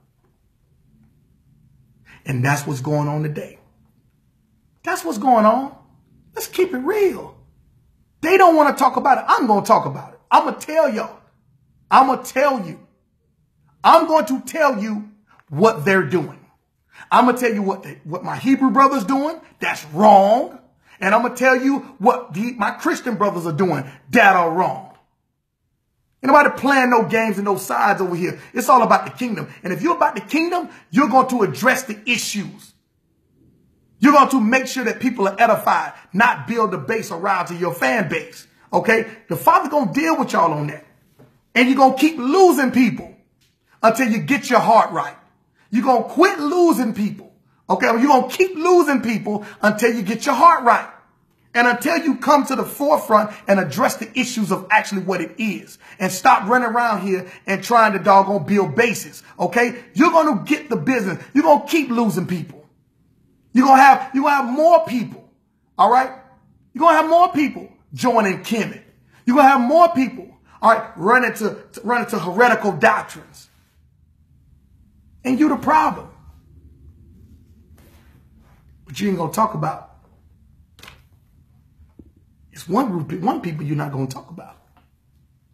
And that's what's going on today. That's what's going on. Let's keep it real. They don't want to talk about it. I'm going to talk about it. I'm going to tell y'all. I'm going to tell you. I'm going to tell you what they're doing. I'm going to tell you what my Hebrew brothers doing. That's wrong. And I'm going to tell you what my Christian brothers are doing that are wrong. Ain't nobody playing no games and no sides over here. It's all about the kingdom. And if you're about the kingdom, you're going to address the issues. You're going to make sure that people are edified, not build a base around to your fan base. Okay? The Father's going to deal with y'all on that. And you're going to keep losing people until you get your heart right. You're going to quit losing people. Okay? You're going to keep losing people until you get your heart right. And until you come to the forefront and address the issues of actually what it is. And stop running around here and trying to doggone build bases. Okay? You're going to get the business. You're going to keep losing people. You're going to have more people. All right? You're going to have more people joining Kemet. You're going to have more people, all right, run into heretical doctrines. And you're the problem. But you ain't going to talk about. It's one people you're not going to talk about.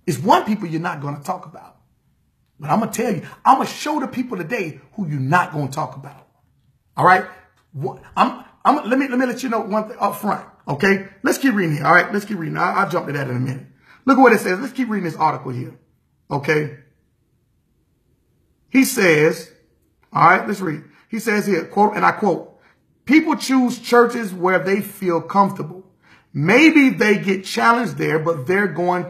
It's one people you're not going to talk about. But I'm going to tell you, I'm going to show the people today who you're not going to talk about. All right? let me let you know one thing up front. Okay, let's keep reading here. All right, let's keep reading. I'll jump to that in a minute. Look at what it says. Let's keep reading this article here. Okay. He says, all right, let's read. He says here, quote, and I quote, people choose churches where they feel comfortable. Maybe they get challenged there, but they're going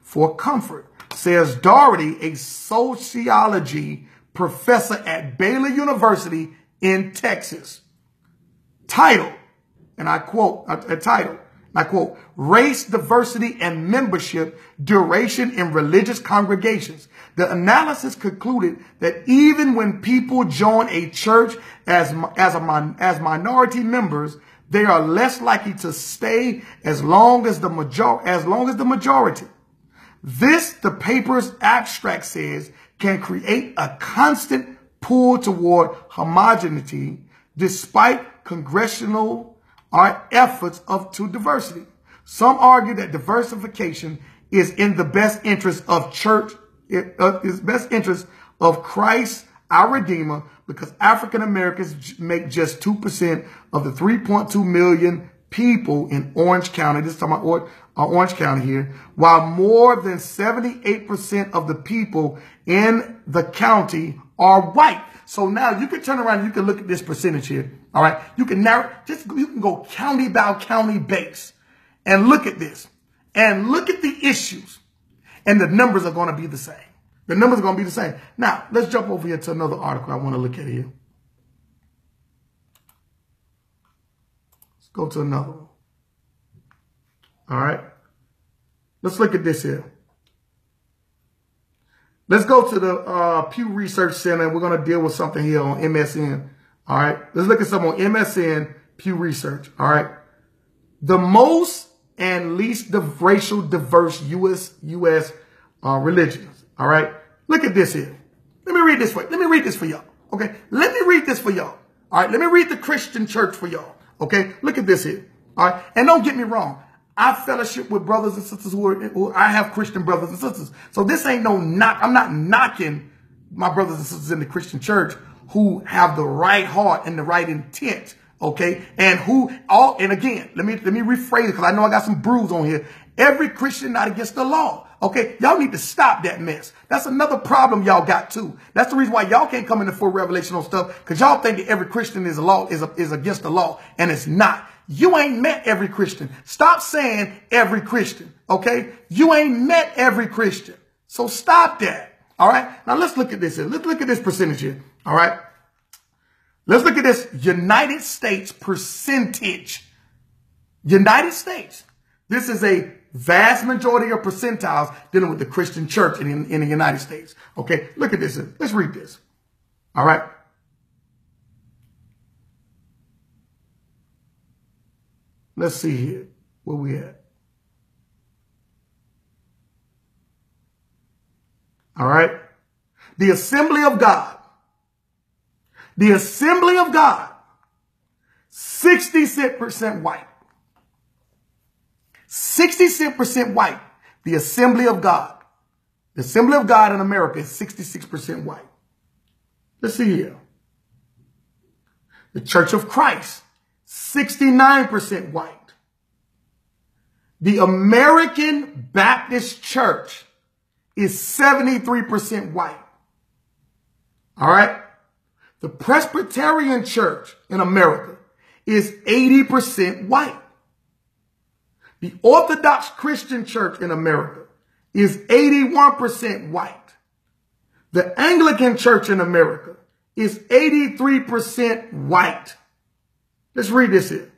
for comfort, says Doherty, a sociology professor at Baylor University in Texas. Title, and I quote, race, diversity, and membership duration in religious congregations. The analysis concluded that even when people join a church as minority members, they are less likely to stay as long as the majority. This, the paper's abstract says, can create a constant pull toward homogeneity despite congressional efforts to diversity. Some argue that diversification is in the best interest of Christ, our Redeemer, because African Americans make just 2% of the 3.2 million people in Orange County. This is talking about Orange County here, while more than 78% of the people in the county are white. So now you can turn around and you can look at this percentage here. All right. You can go county by county base and look at this and look at the issues, and the numbers are going to be the same. The numbers are going to be the same. Now, let's jump over here to another article I want to look at here. Let's go to another one. All right. Let's look at this here. Let's go to the Pew Research Center. We're going to deal with something here on MSN. All right. Let's look at some on MSN Pew Research. All right. The most and least racial diverse U.S. religions. All right. Look at this here. Let me read this for y'all. Okay. Let me read this for y'all. All right. Let me read the Christian church for y'all. Okay. Look at this here. All right. And don't get me wrong. I fellowship with brothers and sisters who I have Christian brothers and sisters. So this ain't no knock. I'm not knocking my brothers and sisters in the Christian church who have the right heart and the right intent. Okay. And and again, let me rephrase it because I know I got some brews on here. Every Christian not against the law. Okay. Y'all need to stop that mess. That's another problem y'all got too. That's the reason why y'all can't come into full revelation on stuff, because y'all think that every Christian is against the law, and it's not. You ain't met every Christian. Stop saying every Christian. Okay. You ain't met every Christian. So stop that. All right. Now let's look at this here. Let's look at this percentage here. All right. Let's look at this United States percentage. United States. This is a vast majority of percentiles dealing with the Christian church in the United States. Okay, look at this. Let's read this. All right. Let's see here where we at. All right. The Assembly of God. The Assembly of God, 66% white. 66% white. The Assembly of God. The Assembly of God in America is 66% white. Let's see here. The Church of Christ, 69% white. The American Baptist Church is 73% white. All right. The Presbyterian Church in America is 80% white. The Orthodox Christian Church in America is 81% white. The Anglican Church in America is 83% white. Let's read this here.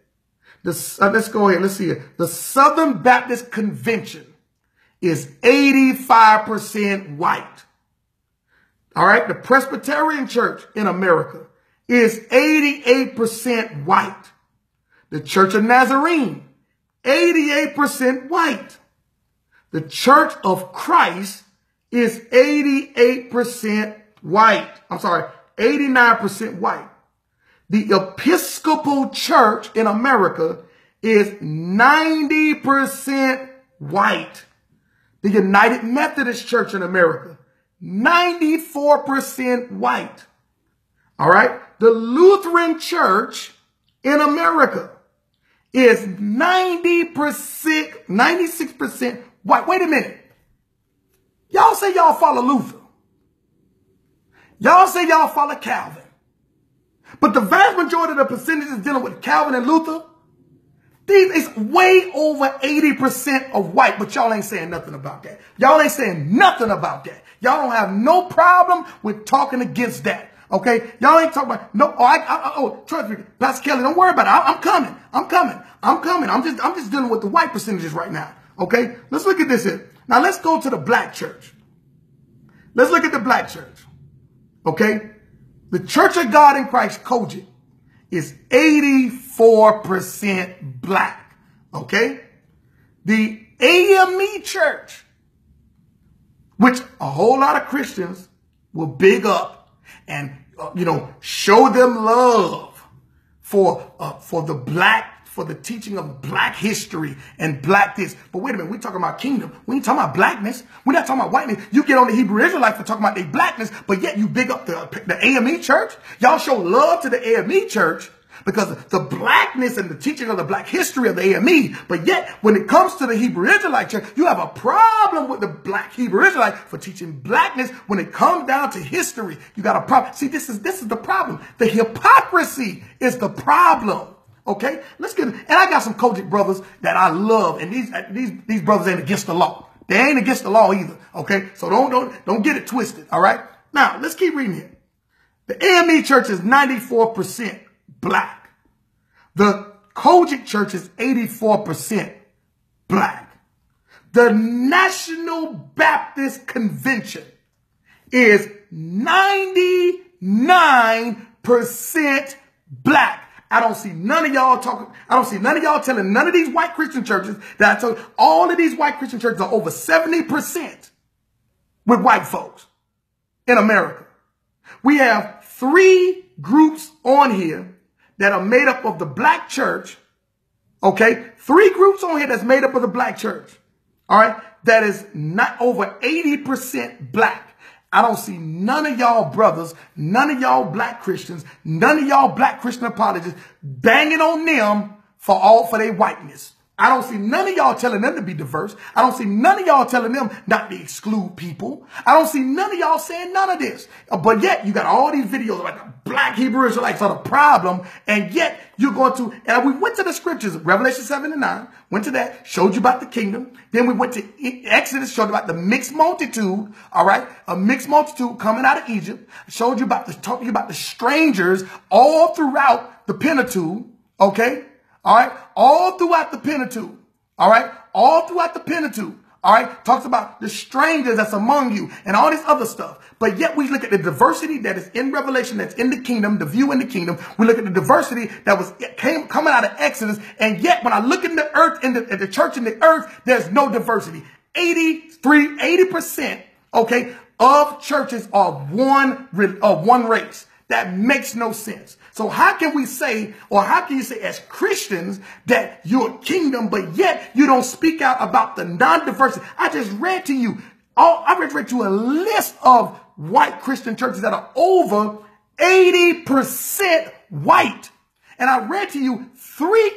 Let's go ahead. Let's see it. The Southern Baptist Convention is 85% white. All right. The Presbyterian Church in America is 88% white. The Church of Nazarene, 88% white. The Church of Christ is 88% white. I'm sorry, 89% white. The Episcopal Church in America is 90% white. The United Methodist Church in America, 94% white. All right. The Lutheran Church in America is 90%, 96% white. Wait a minute. Y'all say y'all follow Luther. Y'all say y'all follow Calvin. But the vast majority of the percentages dealing with Calvin and Luther, these is way over 80% of white, but y'all ain't saying nothing about that. Y'all ain't saying nothing about that. Y'all don't have no problem with talking against that. Okay? Y'all ain't talking about, no, trust me, Pastor Kelly, don't worry about it. I'm coming. I'm just dealing with the white percentages right now. Okay? Let's look at this here. Now let's go to the black church. Let's look at the black church. Okay? The Church of God in Christ, Kojic, is 84% black. Okay? The AME church, which a whole lot of Christians will big up and, show them love for the teaching of black history and black this. But wait a minute, we're talking about kingdom. We ain't talking about blackness. We're not talking about whiteness. You get on the Hebrew Israelites for talking about their blackness, but yet you big up the AME church. Y'all show love to the AME church because of the blackness and the teaching of the black history of the AME. But yet, when it comes to the Hebrew Israelite church, you have a problem with the black Hebrew Israelite for teaching blackness. When it comes down to history, you got a problem. See, this is the problem. The hypocrisy is the problem. Okay, let's get it. And I got some Kojic brothers that I love, and these brothers ain't against the law. They ain't against the law either. Okay, so don't get it twisted. All right. Now let's keep reading here. The AME church is 94% black. The Kojic church is 84% black. The National Baptist Convention is 99% black. I don't see none of y'all talking. I don't see none of y'all telling none of these white Christian churches that I told you. All of these white Christian churches are over 70% with white folks in America. We have 3 groups on here that are made up of the black church. Okay. 3 groups on here that's made up of the black church. All right. That is not over 80% black. I don't see none of y'all brothers, none of y'all black Christians, none of y'all black Christian apologists banging on them for their whiteness. I don't see none of y'all telling them to be diverse. I don't see none of y'all telling them not to exclude people. I don't see none of y'all saying none of this. But yet you got all these videos about the black Hebrew Israelites are the problem. And yet you're going to, and we went to the scriptures, Revelation 7 and 9, went to that, showed you about the kingdom. Then we went to Exodus, showed you about the mixed multitude. All right. A mixed multitude coming out of Egypt. Showed you about talking about the strangers all throughout the Pentateuch. Okay. All right. All throughout the Pentateuch. All right. All throughout the Pentateuch. All right. Talks about the strangers that's among you and all this other stuff. But yet we look at the diversity that is in Revelation, that's in the kingdom, the view in the kingdom. We look at the diversity that coming out of Exodus. And yet when I look in the earth, at the church in the earth, there's no diversity. 80%, okay, of churches are one race. That makes no sense. So how can we say, or how can you say as Christians that you're a kingdom, but yet you don't speak out about the non-diversity? I just read to you, I read to you a list of white Christian churches that are over 80% white. And I read to you three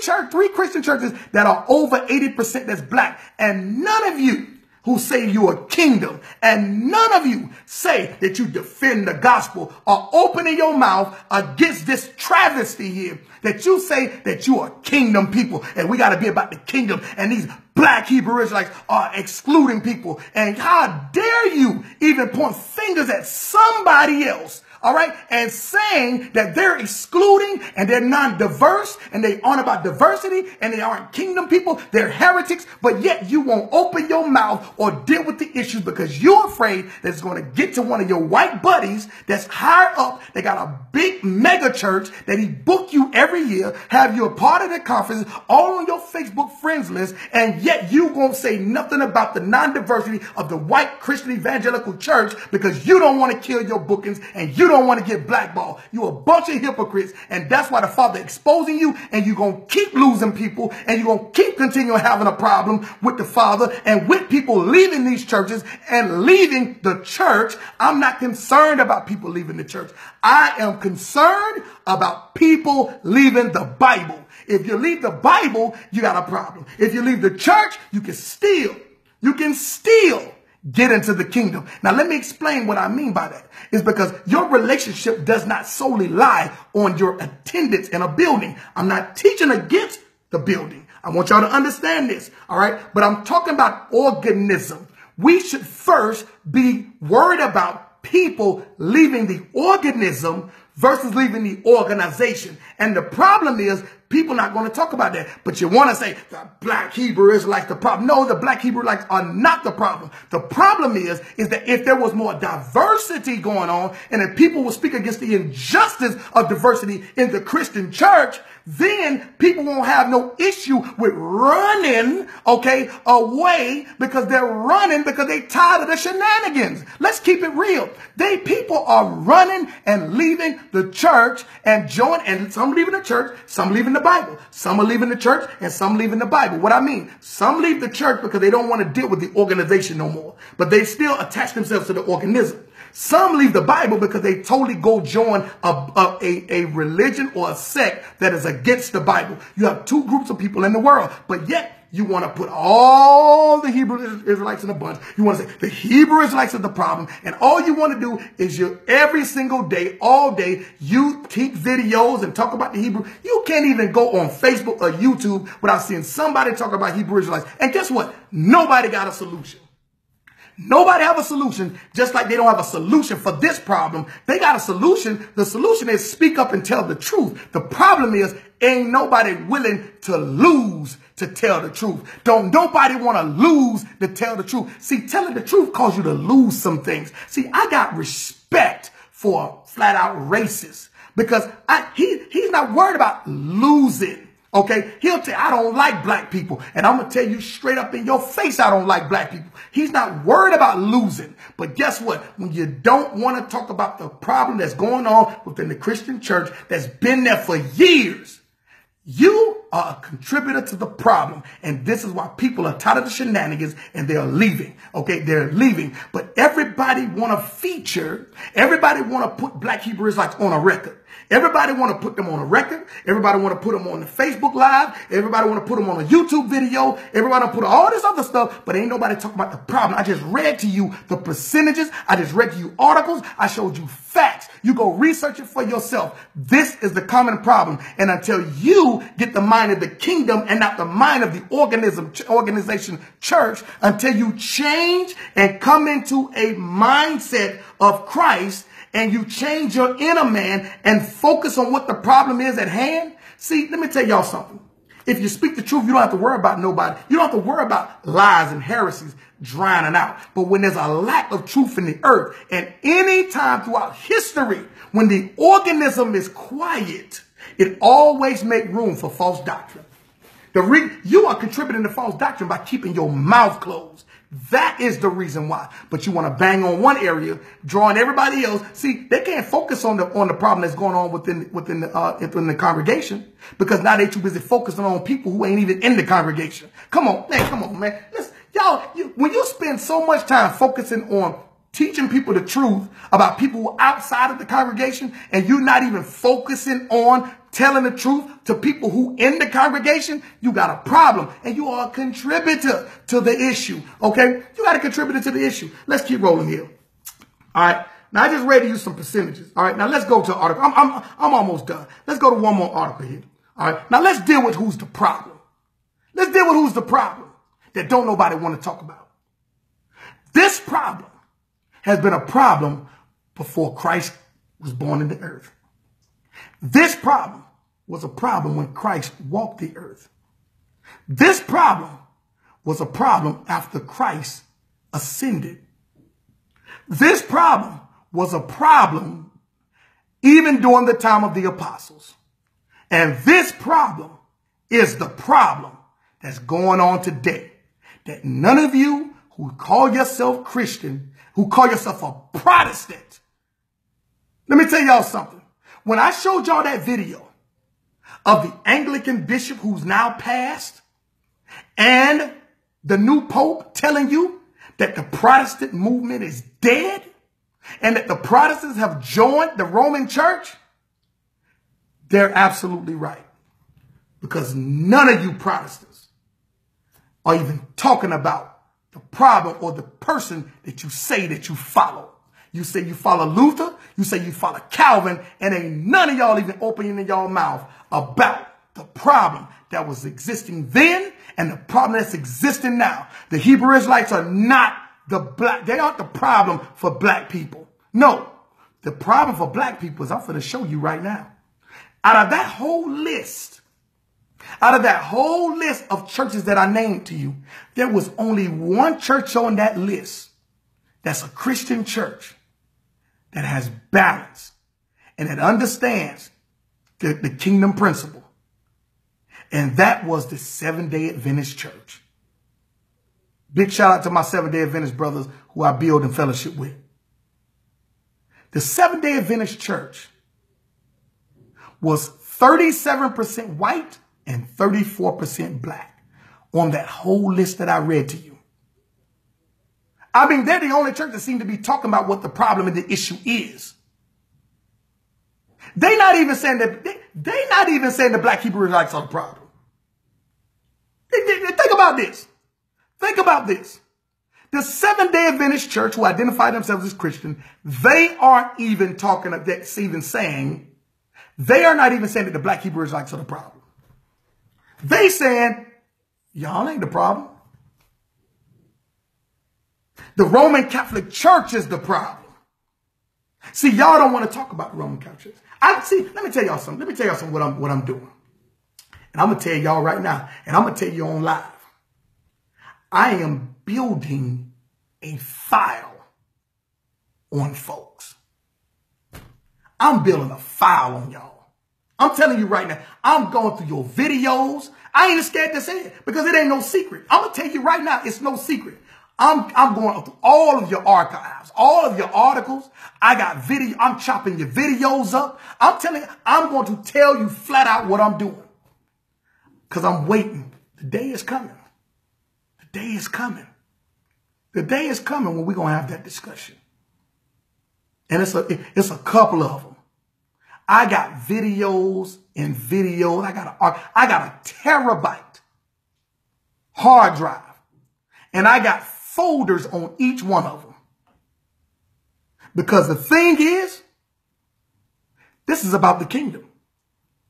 Christian churches that are over 80% that's black. And none of you who say you're a kingdom, and none of you say that you defend the gospel, are opening your mouth against this travesty here, that you say that you are kingdom people, and we got to be about the kingdom, and these black Hebrew Israelites are excluding people. And how dare you even point fingers at somebody else, all right, and saying that they're excluding and they're non-diverse and they aren't about diversity and they aren't kingdom people, they're heretics, but yet you won't open your mouth or deal with the issues because you're afraid that it's going to get to one of your white buddies that's higher up. They got a big mega church that he book you every year, have you a part of the conference, all on your Facebook friends list, and yet you won't say nothing about the non-diversity of the white Christian evangelical church because you don't want to kill your bookings and you don't don't want to get blackballed. You're a bunch of hypocrites. And that's why the Father exposing you, and you're going to keep losing people, and you're going to keep continuing having a problem with the Father and with people leaving these churches and leaving the church. I'm not concerned about people leaving the church. I am concerned about people leaving the Bible. If you leave the Bible, you got a problem. If you leave the church, you can still get into the kingdom. Now, let me explain what I mean by that. It's because your relationship does not solely lie on your attendance in a building. I'm not teaching against the building. I want y'all to understand this, all right? But I'm talking about organism. We should first be worried about people leaving the organism versus leaving the organization. And the problem is, people not going to talk about that. But you want to say the black Hebrew Israelites the problem. No, the black Hebrew Israelites are not the problem. The problem is that if there was more diversity going on, and if people would speak against the injustice of diversity in the Christian church, then people won't have no issue with running, okay, away, because they're running because they tired of the shenanigans. Let's keep it real. People are running and leaving the church and some leaving the church, some leaving the Bible. Some are leaving the church and some leaving the Bible. What I mean, some leave the church because they don't want to deal with the organization no more, but they still attach themselves to the organism. Some leave the Bible because they totally go join a religion or a sect that is against the Bible. You have two groups of people in the world, but yet you want to put all the Hebrew Israelites in a bunch. You want to say the Hebrew Israelites are the problem. And all you want to do is every single day, all day, you teach videos and talk about the Hebrew. You can't even go on Facebook or YouTube without seeing somebody talk about Hebrew Israelites. And guess what? Nobody got a solution. Nobody have a solution, just like they don't have a solution for this problem. They got a solution. The solution is speak up and tell the truth. The problem is ain't nobody willing to lose to tell the truth. Don't nobody want to lose to tell the truth. See, telling the truth causes you to lose some things. See, I got respect for flat out racists because he's not worried about losing. Okay, he'll tell I don't like black people. And I'm going to tell you straight up in your face, I don't like black people. He's not worried about losing. But guess what? When you don't want to talk about the problem that's going on within the Christian church that's been there for years, you are a contributor to the problem. And this is why people are tired of the shenanigans and they're leaving. Okay, they're leaving. But everybody want to feature, everybody want to put black Hebrew Israelites on a record. Everybody want to put them on a record. Everybody want to put them on the Facebook Live. Everybody want to put them on a YouTube video. Everybody want to put all this other stuff, but ain't nobody talking about the problem. I just read to you the percentages. I just read to you articles. I showed you facts. You go research it for yourself. This is the common problem. And until you get the mind of the kingdom and not the mind of the organization church, until you change and come into a mindset of Christ, and you change your inner man and focus on what the problem is at hand. See, let me tell y'all something. If you speak the truth, you don't have to worry about nobody. You don't have to worry about lies and heresies drowning out. But when there's a lack of truth in the earth, and any time throughout history, when the organism is quiet, it always makes room for false doctrine. You are contributing to false doctrine by keeping your mouth closed. That is the reason why. But you want to bang on one area, drawing everybody else. See, they can't focus on the problem that's going on within the congregation, because now they too busy focusing on people who ain't even in the congregation. Come on, man. Listen, y'all, when you spend so much time focusing on teaching people the truth about people who are outside of the congregation, and you're not even focusing on telling the truth to people who in the congregation, you got a problem, and you are a contributor to the issue. Okay, you got a contributor to the issue. Let's keep rolling here. All right, now I just read to you some percentages. All right, now let's go to an article. I'm almost done. Let's go to one more article here. All right, now let's deal with who's the problem. Let's deal with who's the problem that don't nobody want to talk about. This problem has been a problem before Christ was born in the earth. This problem was a problem when Christ walked the earth. This problem was a problem after Christ ascended. This problem was a problem even during the time of the apostles. And this problem is the problem that's going on today. That none of you who call yourself Christian, who call yourself a Protestant, Let me tell y'all something. When I showed y'all that video of the Anglican bishop who's now passed and the new pope telling you that the Protestant movement is dead and that the Protestants have joined the Roman church, they're absolutely right. Because none of you Protestants are even talking about the problem or the person that you say that you follow. You say you follow Luther, you say you follow Calvin, and ain't none of y'all even opening y'all mouth about the problem that was existing then and the problem that's existing now. The Hebrew Israelites are not they aren't the problem for black people. No, the problem for black people is I'm going to show you right now. Out of that whole list of churches that I named to you, there was only one church on that list that's a Christian church that has balance and that understands the kingdom principle. And that was the Seventh-day Adventist Church. Big shout out to my Seventh-day Adventist brothers who I build in fellowship with. The Seventh-day Adventist Church was 37% white and 34% black on that whole list that I read to you. I mean, they're the only church that seems to be talking about what the problem and the issue is. They're not even saying that the black Hebrew Israelites are the problem. Think about this. Think about this. The Seventh-day Adventist Church, who identify themselves as Christian, they aren't even talking of that, even saying, they are not even saying that the black Hebrew Israelites are the problem. They saying, y'all ain't the problem. The Roman Catholic Church is the problem. See, y'all don't want to talk about the Roman Catholic Church. Let me tell y'all something. Let me tell y'all something what I'm doing. And I'm going to tell y'all right now, and I'm going to tell you on live. I am building a file on folks. I'm building a file on y'all. I'm telling you right now, I'm going through your videos. I ain't scared to say it because it ain't no secret. I'm going to tell you right now, it's no secret. I'm going through all of your archives, all of your articles. I got video. I'm chopping your videos up. I'm telling you, I'm going to tell you flat out what I'm doing because I'm waiting. The day is coming. The day is coming. The day is coming when we're going to have that discussion. And it's a couple of them. I got videos and videos. I got a terabyte hard drive. And I got folders on each one of them. Because the thing is, this is about the kingdom.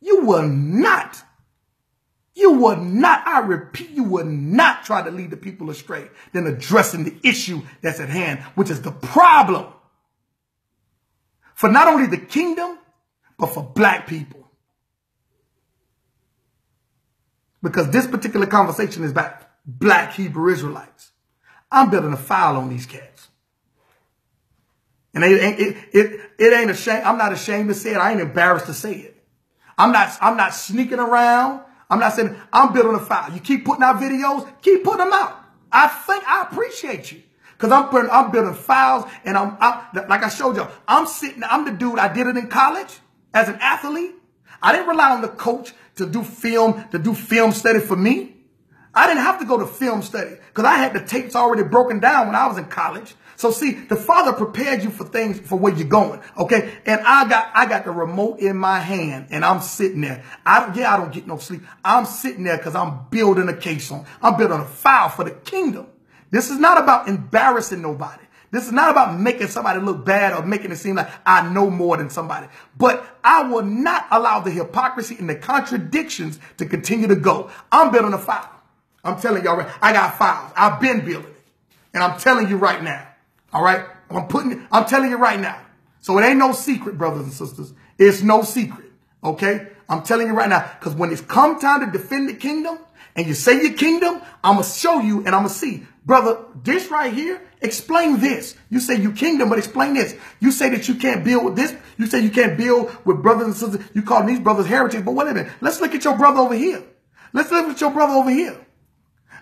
You will not, I repeat, you will not try to lead the people astray than addressing the issue that's at hand, which is the problem for not only the kingdom, but for black people. Because this particular conversation is about black Hebrew Israelites. I'm building a file on these cats. And it ain't a shame. I'm not ashamed to say it. I ain't embarrassed to say it. I'm not sneaking around. I'm not saying I'm building a file. You keep putting out videos, keep putting them out. I appreciate you. Because I'm building files and I'm like I showed y'all, I'm the dude, I did it in college as an athlete. I didn't rely on the coach to do film study for me. I didn't have to go to film study because I had the tapes already broken down when I was in college. So see, the Father prepared you for things, for where you're going. Okay. And I got the remote in my hand and I'm sitting there. I don't get no sleep. I'm sitting there because I'm building a case on. I'm building a file for the kingdom. This is not about embarrassing nobody. This is not about making somebody look bad or making it seem like I know more than somebody. But I will not allow the hypocrisy and the contradictions to continue to go. I'm building a file. I'm telling y'all, I got files. I've been building it. And I'm telling you right now. All right. I'm telling you right now. So it ain't no secret, brothers and sisters. It's no secret. Okay. I'm telling you right now. Because when it's come time to defend the kingdom and you say your kingdom, I'm going to show you and I'm going to see, brother, this right here, explain this. You say you kingdom, but explain this. You say that you can't build with this. You say you can't build with brothers and sisters. You call these brothers heritage. But wait a minute. Let's look at your brother over here. Let's look at your brother over here.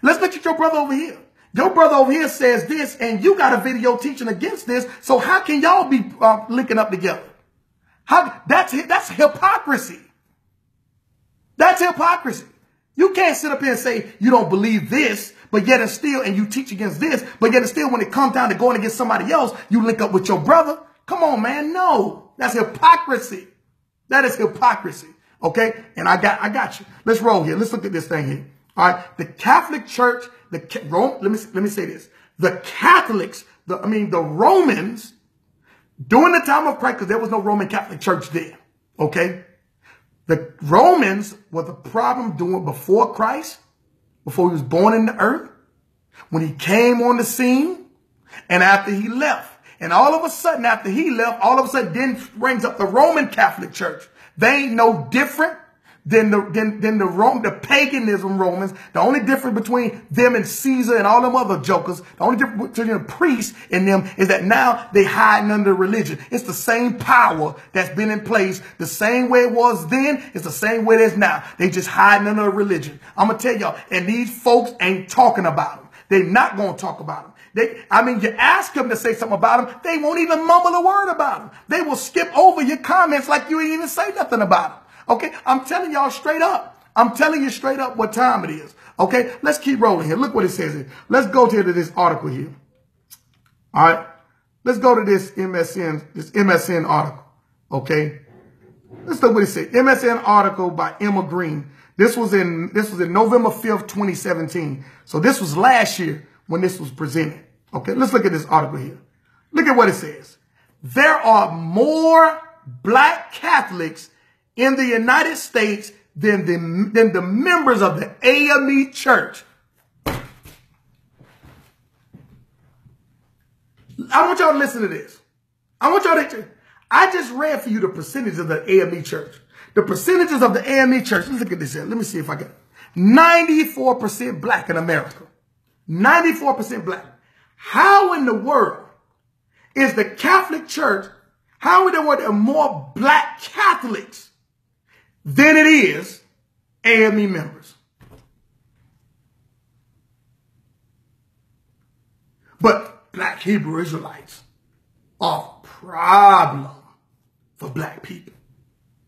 Let's look at your brother over here. Your brother over here says this, and you got a video teaching against this. So how can y'all be linking up together? That's hypocrisy. That's hypocrisy. You can't sit up here and say you don't believe this, but yet and still, and you teach against this, but yet and still, when it comes down to going against somebody else, you link up with your brother. Come on, man. No, that's hypocrisy. That is hypocrisy. Okay. And I got you. Let's roll here. Let's look at this thing here. All right. The Catholic Church, let me say this. The Catholics, the Romans, during the time of Christ, because there was no Roman Catholic Church there. Okay. The Romans were the problem doing before Christ, before he was born in the earth, when he came on the scene, and after he left. And all of a sudden, after he left, all of a sudden then brings up the Roman Catholic Church. They ain't no different than the paganism Romans. The only difference between them and Caesar and all them other jokers, the only difference between the priests and them is that now they hiding under religion. It's the same power that's been in place. The same way it was then, it's the same way it is now. They just hiding under religion. I'm going to tell y'all, and these folks ain't talking about them. They're not going to talk about them. You ask them to say something about them, they won't even mumble a word about them. They will skip over your comments like you ain't even say nothing about them. Okay, I'm telling y'all straight up. I'm telling you straight up what time it is. Okay, let's keep rolling here. Look what it says here. Let's go to this article here. All right, let's go to this MSN article. Okay, let's look what it says. MSN article by Emma Green. This was in November 5th, 2017. So this was last year when this was presented. Okay, let's look at this article here. Look at what it says. There are more black Catholics in the United States than the members of the AME Church. I want y'all to listen to this. I just read for you the percentages of the AME Church. The percentages of the AME Church. Let's look at this here. Let me see if I can. 94% black in America. 94% black. How in the world is the Catholic Church, how in the world are more black Catholics than it is AME members? But black Hebrew Israelites are a problem for black people.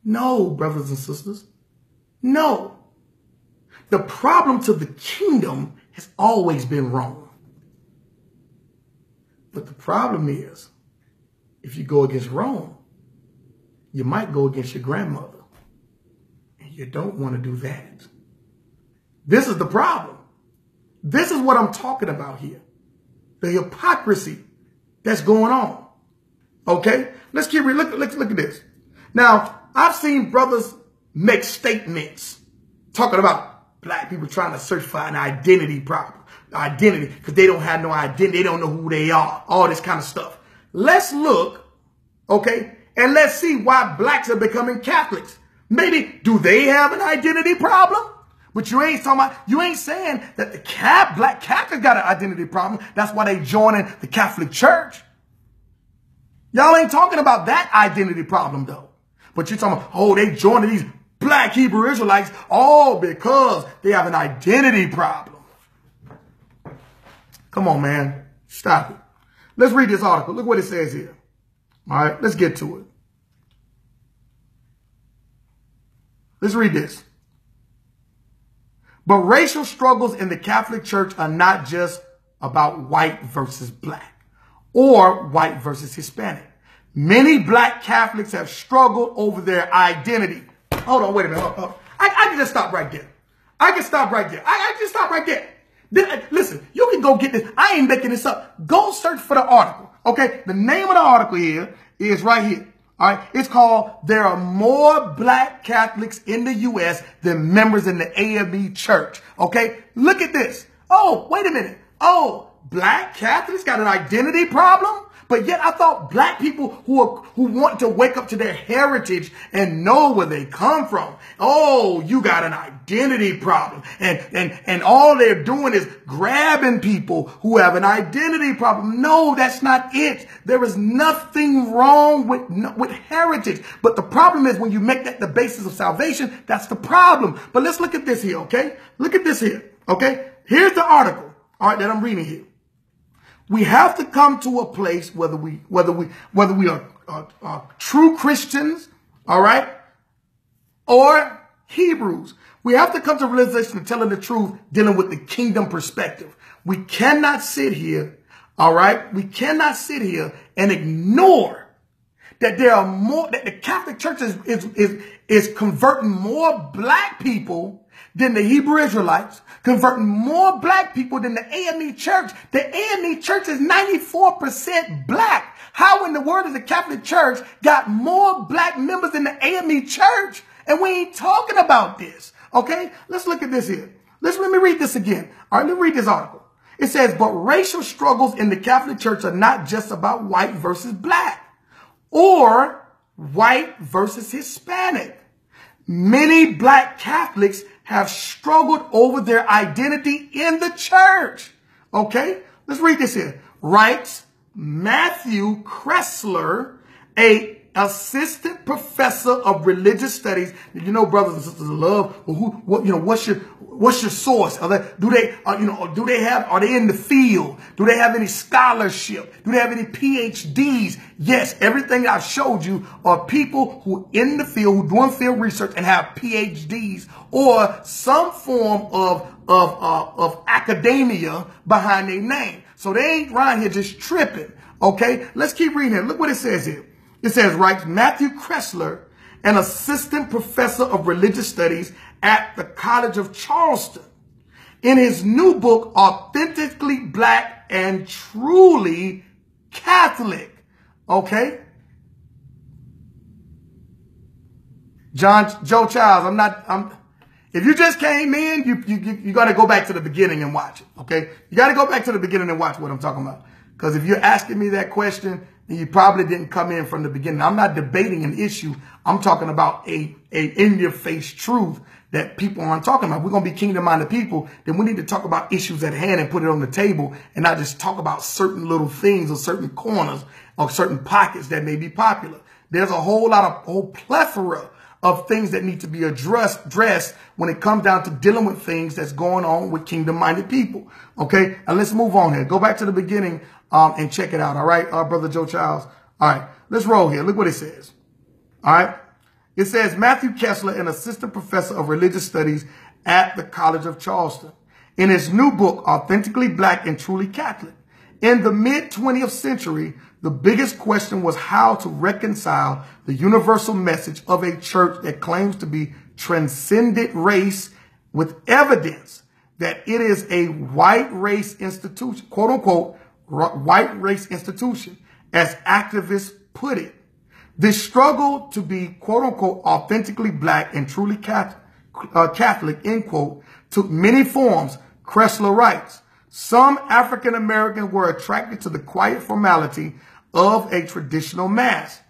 No, brothers and sisters. No. The problem to the kingdom has always been Rome. But the problem is, if you go against Rome, you might go against your grandmother. And you don't want to do that. This is the problem. This is what I'm talking about here. The hypocrisy that's going on. Okay? Let's keep reading. Look at this. Now, I've seen brothers make statements talking about black people trying to search for an identity problem. Identity, because they don't have no identity. They don't know who they are. All this kind of stuff. Let's look, okay, and let's see why blacks are becoming Catholics. Maybe, do they have an identity problem? But you ain't talking about, you ain't saying that the black Catholics got an identity problem. That's why they joining the Catholic Church. Y'all ain't talking about that identity problem, though. But you're talking about, oh, they joining these black Hebrew Israelites all because they have an identity problem. Come on, man. Stop it. Let's read this article. Look what it says here. All right, let's get to it. Let's read this. But racial struggles in the Catholic Church are not just about white versus black or white versus Hispanic. Many black Catholics have struggled over their identity. Hold on, wait a minute. Hold on. I can just stop right there. I can stop right there. I can just stop right there. Listen, you can go get this. I ain't making this up. Go search for the article. Okay, the name of the article here is right here. All right, it's called "There Are More Black Catholics in the U.S. Than Members in the AME Church." Okay, look at this. Oh, wait a minute. Oh, black Catholics got an identity problem? But yet I thought black people who want to wake up to their heritage and know where they come from. Oh, you got an identity problem. And all they're doing is grabbing people who have an identity problem. No, that's not it. There is nothing wrong with heritage. But the problem is when you make that the basis of salvation, that's the problem. But let's look at this here, okay? Look at this here, okay? Here's the article, all right, that I'm reading here. We have to come to a place whether we are true Christians, all right, or Hebrews. We have to come to realization of telling the truth, dealing with the kingdom perspective. We cannot sit here, all right? We cannot sit here and ignore that there are more, that the Catholic Church is converting more black people than the Hebrew Israelites, converting more black people than the AME Church. The AME Church is 94% black. How in the world is the Catholic Church got more black members than the AME Church? And we ain't talking about this. Okay, let's look at this here. Let me read this again. All right, let me read this article. It says, but racial struggles in the Catholic Church are not just about white versus black or white versus Hispanic. Many black Catholics have struggled over their identity in the church. Okay, let's read this here. Writes Matthew Kressler, a assistant professor of religious studies. You know, brothers and sisters of love, what's your source? Are they in the field? Do they have any scholarship? Do they have any PhDs? Yes, everything I've showed you are people who in the field, who doing field research and have PhDs or some form of academia behind their name. So they ain't around here just tripping. Okay, let's keep reading here. Look what it says here. It says, writes Matthew Kressler, an assistant professor of religious studies at the College of Charleston, in his new book, Authentically Black and Truly Catholic. Okay? Joe Childs, if you just came in, you got to go back to the beginning and watch it. Okay? You got to go back to the beginning and watch what I'm talking about. Because if you're asking me that question, then you probably didn't come in from the beginning. I'm not debating an issue. I'm talking about a in-your-face truth that people aren't talking about. We're going to be kingdom-minded people. Then we need to talk about issues at hand and put it on the table and not just talk about certain little things or certain corners or certain pockets that may be popular. There's a whole plethora of things that need to be addressed when it comes down to dealing with things that's going on with kingdom-minded people. Okay, and let's move on here. Go back to the beginning and check it out. All right, Brother Joe Childs. All right, let's roll here. Look what it says. All right, it says Matthew Kressler, an assistant professor of religious studies at the College of Charleston, in his new book, Authentically Black and Truly Catholic. In the mid-20th century, the biggest question was how to reconcile the universal message of a church that claims to be transcendent race with evidence that it is a white race institution, quote unquote, white race institution, as activists put it. This struggle to be, quote unquote, authentically black and truly Catholic, end quote, took many forms. Kressler writes, some African Americans were attracted to the quiet formality of a traditional mass.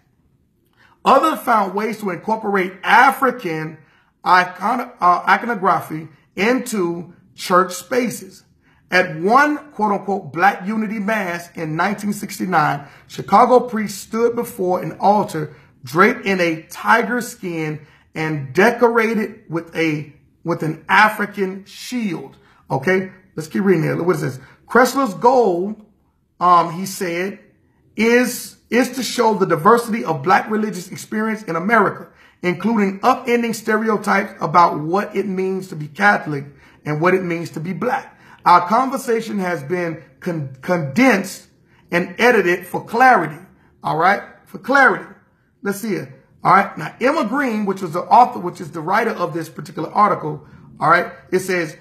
Others found ways to incorporate African iconography into church spaces. At one, quote unquote, Black Unity Mass in 1969, Chicago priests stood before an altar draped in a tiger skin and decorated with an African shield. Okay, let's keep reading here. Look what it says. Kressler's goal, he said, is to show the diversity of black religious experience in America, including upending stereotypes about what it means to be Catholic and what it means to be black. Our conversation has been condensed and edited for clarity. All right, for clarity. Let's see it. All right. Now, Emma Green, which was the author, which is the writer of this particular article. All right. It says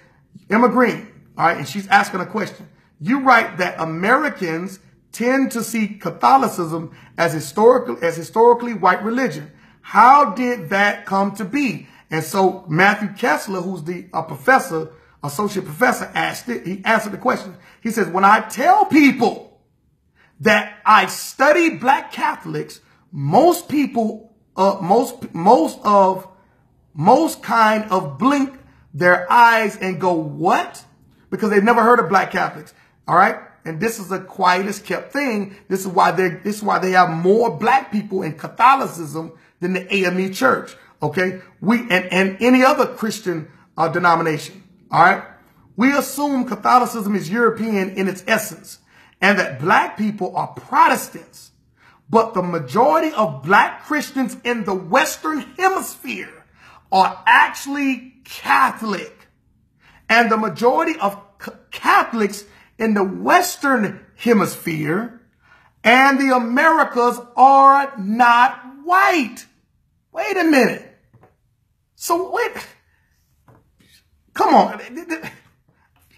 Emma Green. All right. And she's asking a question. You write that Americans tend to see Catholicism as historically white religion. How did that come to be? And so Matthew Kressler, who's the associate professor, he answered the question. He says, when I tell people that I study black Catholics, most people, most kind of blink their eyes and go, what? Because they've never heard of black Catholics. All right. And this is the quietest kept thing. This is why they have more black people in Catholicism than the AME Church. Okay. And any other Christian denomination. All right. We assume Catholicism is European in its essence and that black people are Protestants. but the majority of black Christians in the Western Hemisphere are actually Catholic. And the majority of Catholics in the Western Hemisphere and the Americas are not white. Wait a minute. So wait, come on.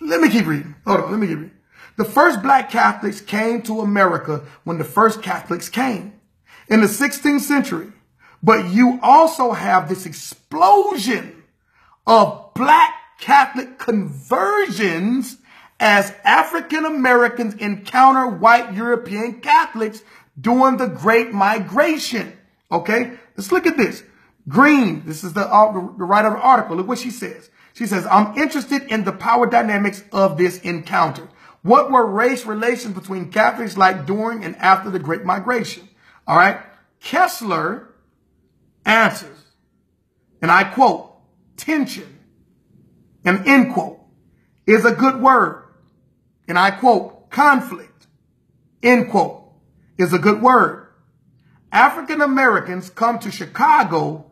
Let me keep reading. Hold on, let me keep reading. The first black Catholics came to America when the first Catholics came in the 16th century. But you also have this explosion of black Catholic conversions as African Americans encounter white European Catholics during the Great Migration. Okay, let's look at this. Green, this is the writer of the article. Look what she says. She says, I'm interested in the power dynamics of this encounter. What were race relations between Catholics like during and after the Great Migration? All right. Kessler answers, and I quote, tension, and end quote, is a good word. And I quote, conflict, end quote, is a good word. African Americans come to Chicago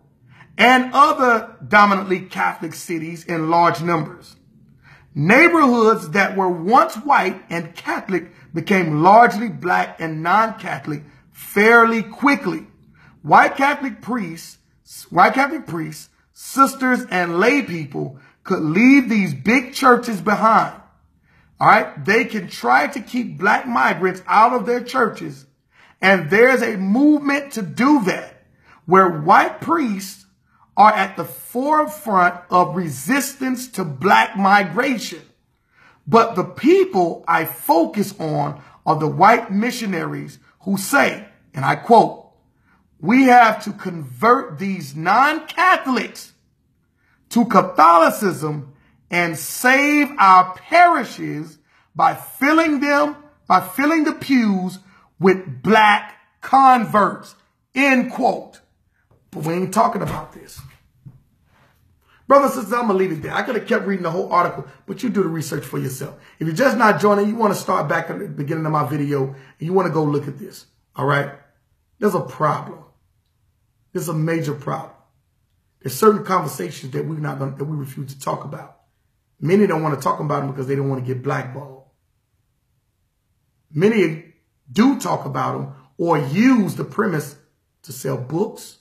and other dominantly Catholic cities in large numbers. Neighborhoods that were once white and Catholic became largely black and non-Catholic fairly quickly. White Catholic priests, sisters, and lay people could leave these big churches behind. All right. They can try to keep black migrants out of their churches. And there's a movement to do that, where white priests are at the forefront of resistance to black migration. But the people I focus on are the white missionaries who say, and I quote, we have to convert these non-Catholics to Catholicism and save our parishes by filling the pews with black converts, end quote. But we ain't talking about this. Brothers and sisters, I'm going to leave it there. I could have kept reading the whole article, but you do the research for yourself. If you're just not joining, you want to start back at the beginning of my video, and you want to go look at this, all right? There's a problem. There's a major problem. There's certain conversations that we refuse to talk about. Many don't want to talk about them because they don't want to get blackballed. Many do talk about them or use the premise to sell books,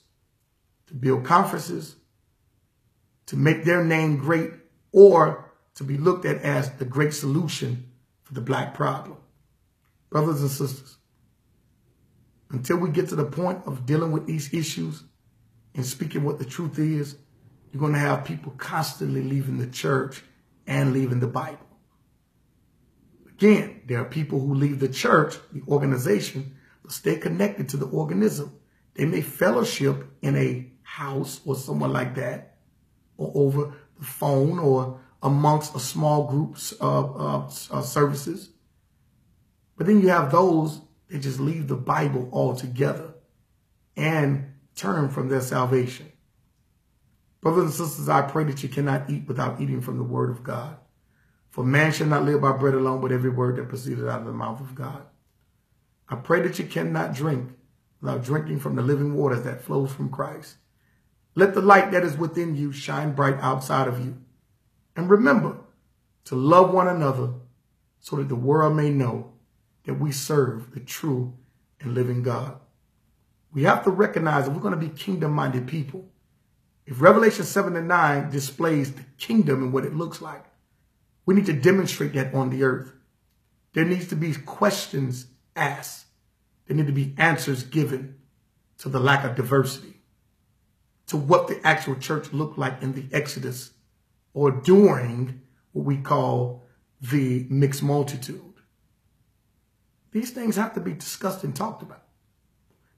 to build conferences, to make their name great, or to be looked at as the great solution for the black problem. Brothers and sisters, until we get to the point of dealing with these issues and speaking what the truth is, you're going to have people constantly leaving the church and leaving the Bible. Again, there are people who leave the church, the organization, but stay connected to the organism. They may fellowship in a house or somewhere like that, or over the phone, or amongst a small group of services. But then you have those that just leave the Bible altogether and turn from their salvation. Brothers and sisters, I pray that you cannot eat without eating from the word of God. For man shall not live by bread alone, but every word that proceeded out of the mouth of God. I pray that you cannot drink without drinking from the living waters that flows from Christ. Let the light that is within you shine bright outside of you. And remember to love one another so that the world may know that we serve the true and living God. We have to recognize that we're going to be kingdom-minded people. If Revelation 7:9 displays the kingdom and what it looks like, we need to demonstrate that on the earth. There needs to be questions asked. There need to be answers given to the lack of diversity, to what the actual church looked like in the Exodus or during what we call the mixed multitude. These things have to be discussed and talked about.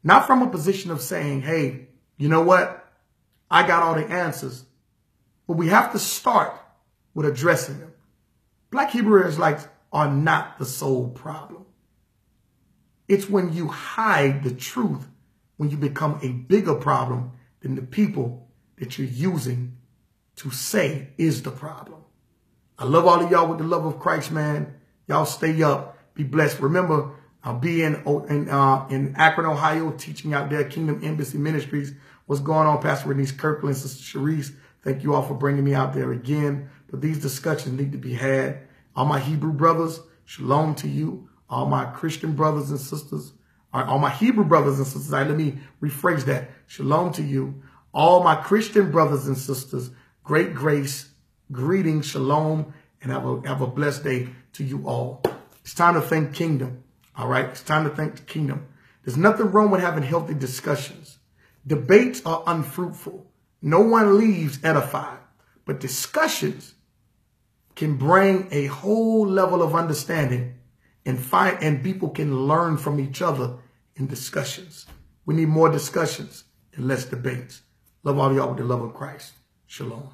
Not from a position of saying, hey, you know what? I got all the answers. But we have to start with addressing them. Black Hebrew Israelites are not the sole problem. It's when you hide the truth, when you become a bigger problem than the people that you're using to say is the problem. I love all of y'all with the love of Christ, man. Y'all stay up. Be blessed. Remember, I'll be in Akron, Ohio, teaching out there, Kingdom Embassy Ministries. What's going on, Pastor Renise Kirkland, Sister Sharice? Thank you all for bringing me out there again. But these discussions need to be had. All my Hebrew brothers, shalom to you. All my Christian brothers and sisters, all my Hebrew brothers and sisters, let me rephrase that. Shalom to you. All my Christian brothers and sisters, great grace, greetings, shalom, and have a blessed day to you all. It's time to thank Kingdom. All right, it's time to thank the Kingdom. There's nothing wrong with having healthy discussions. Debates are unfruitful. No one leaves edified. But discussions can bring a whole level of understanding and people can learn from each other in discussions. We need more discussions and less debates. Love all y'all with the love of Christ. Shalom.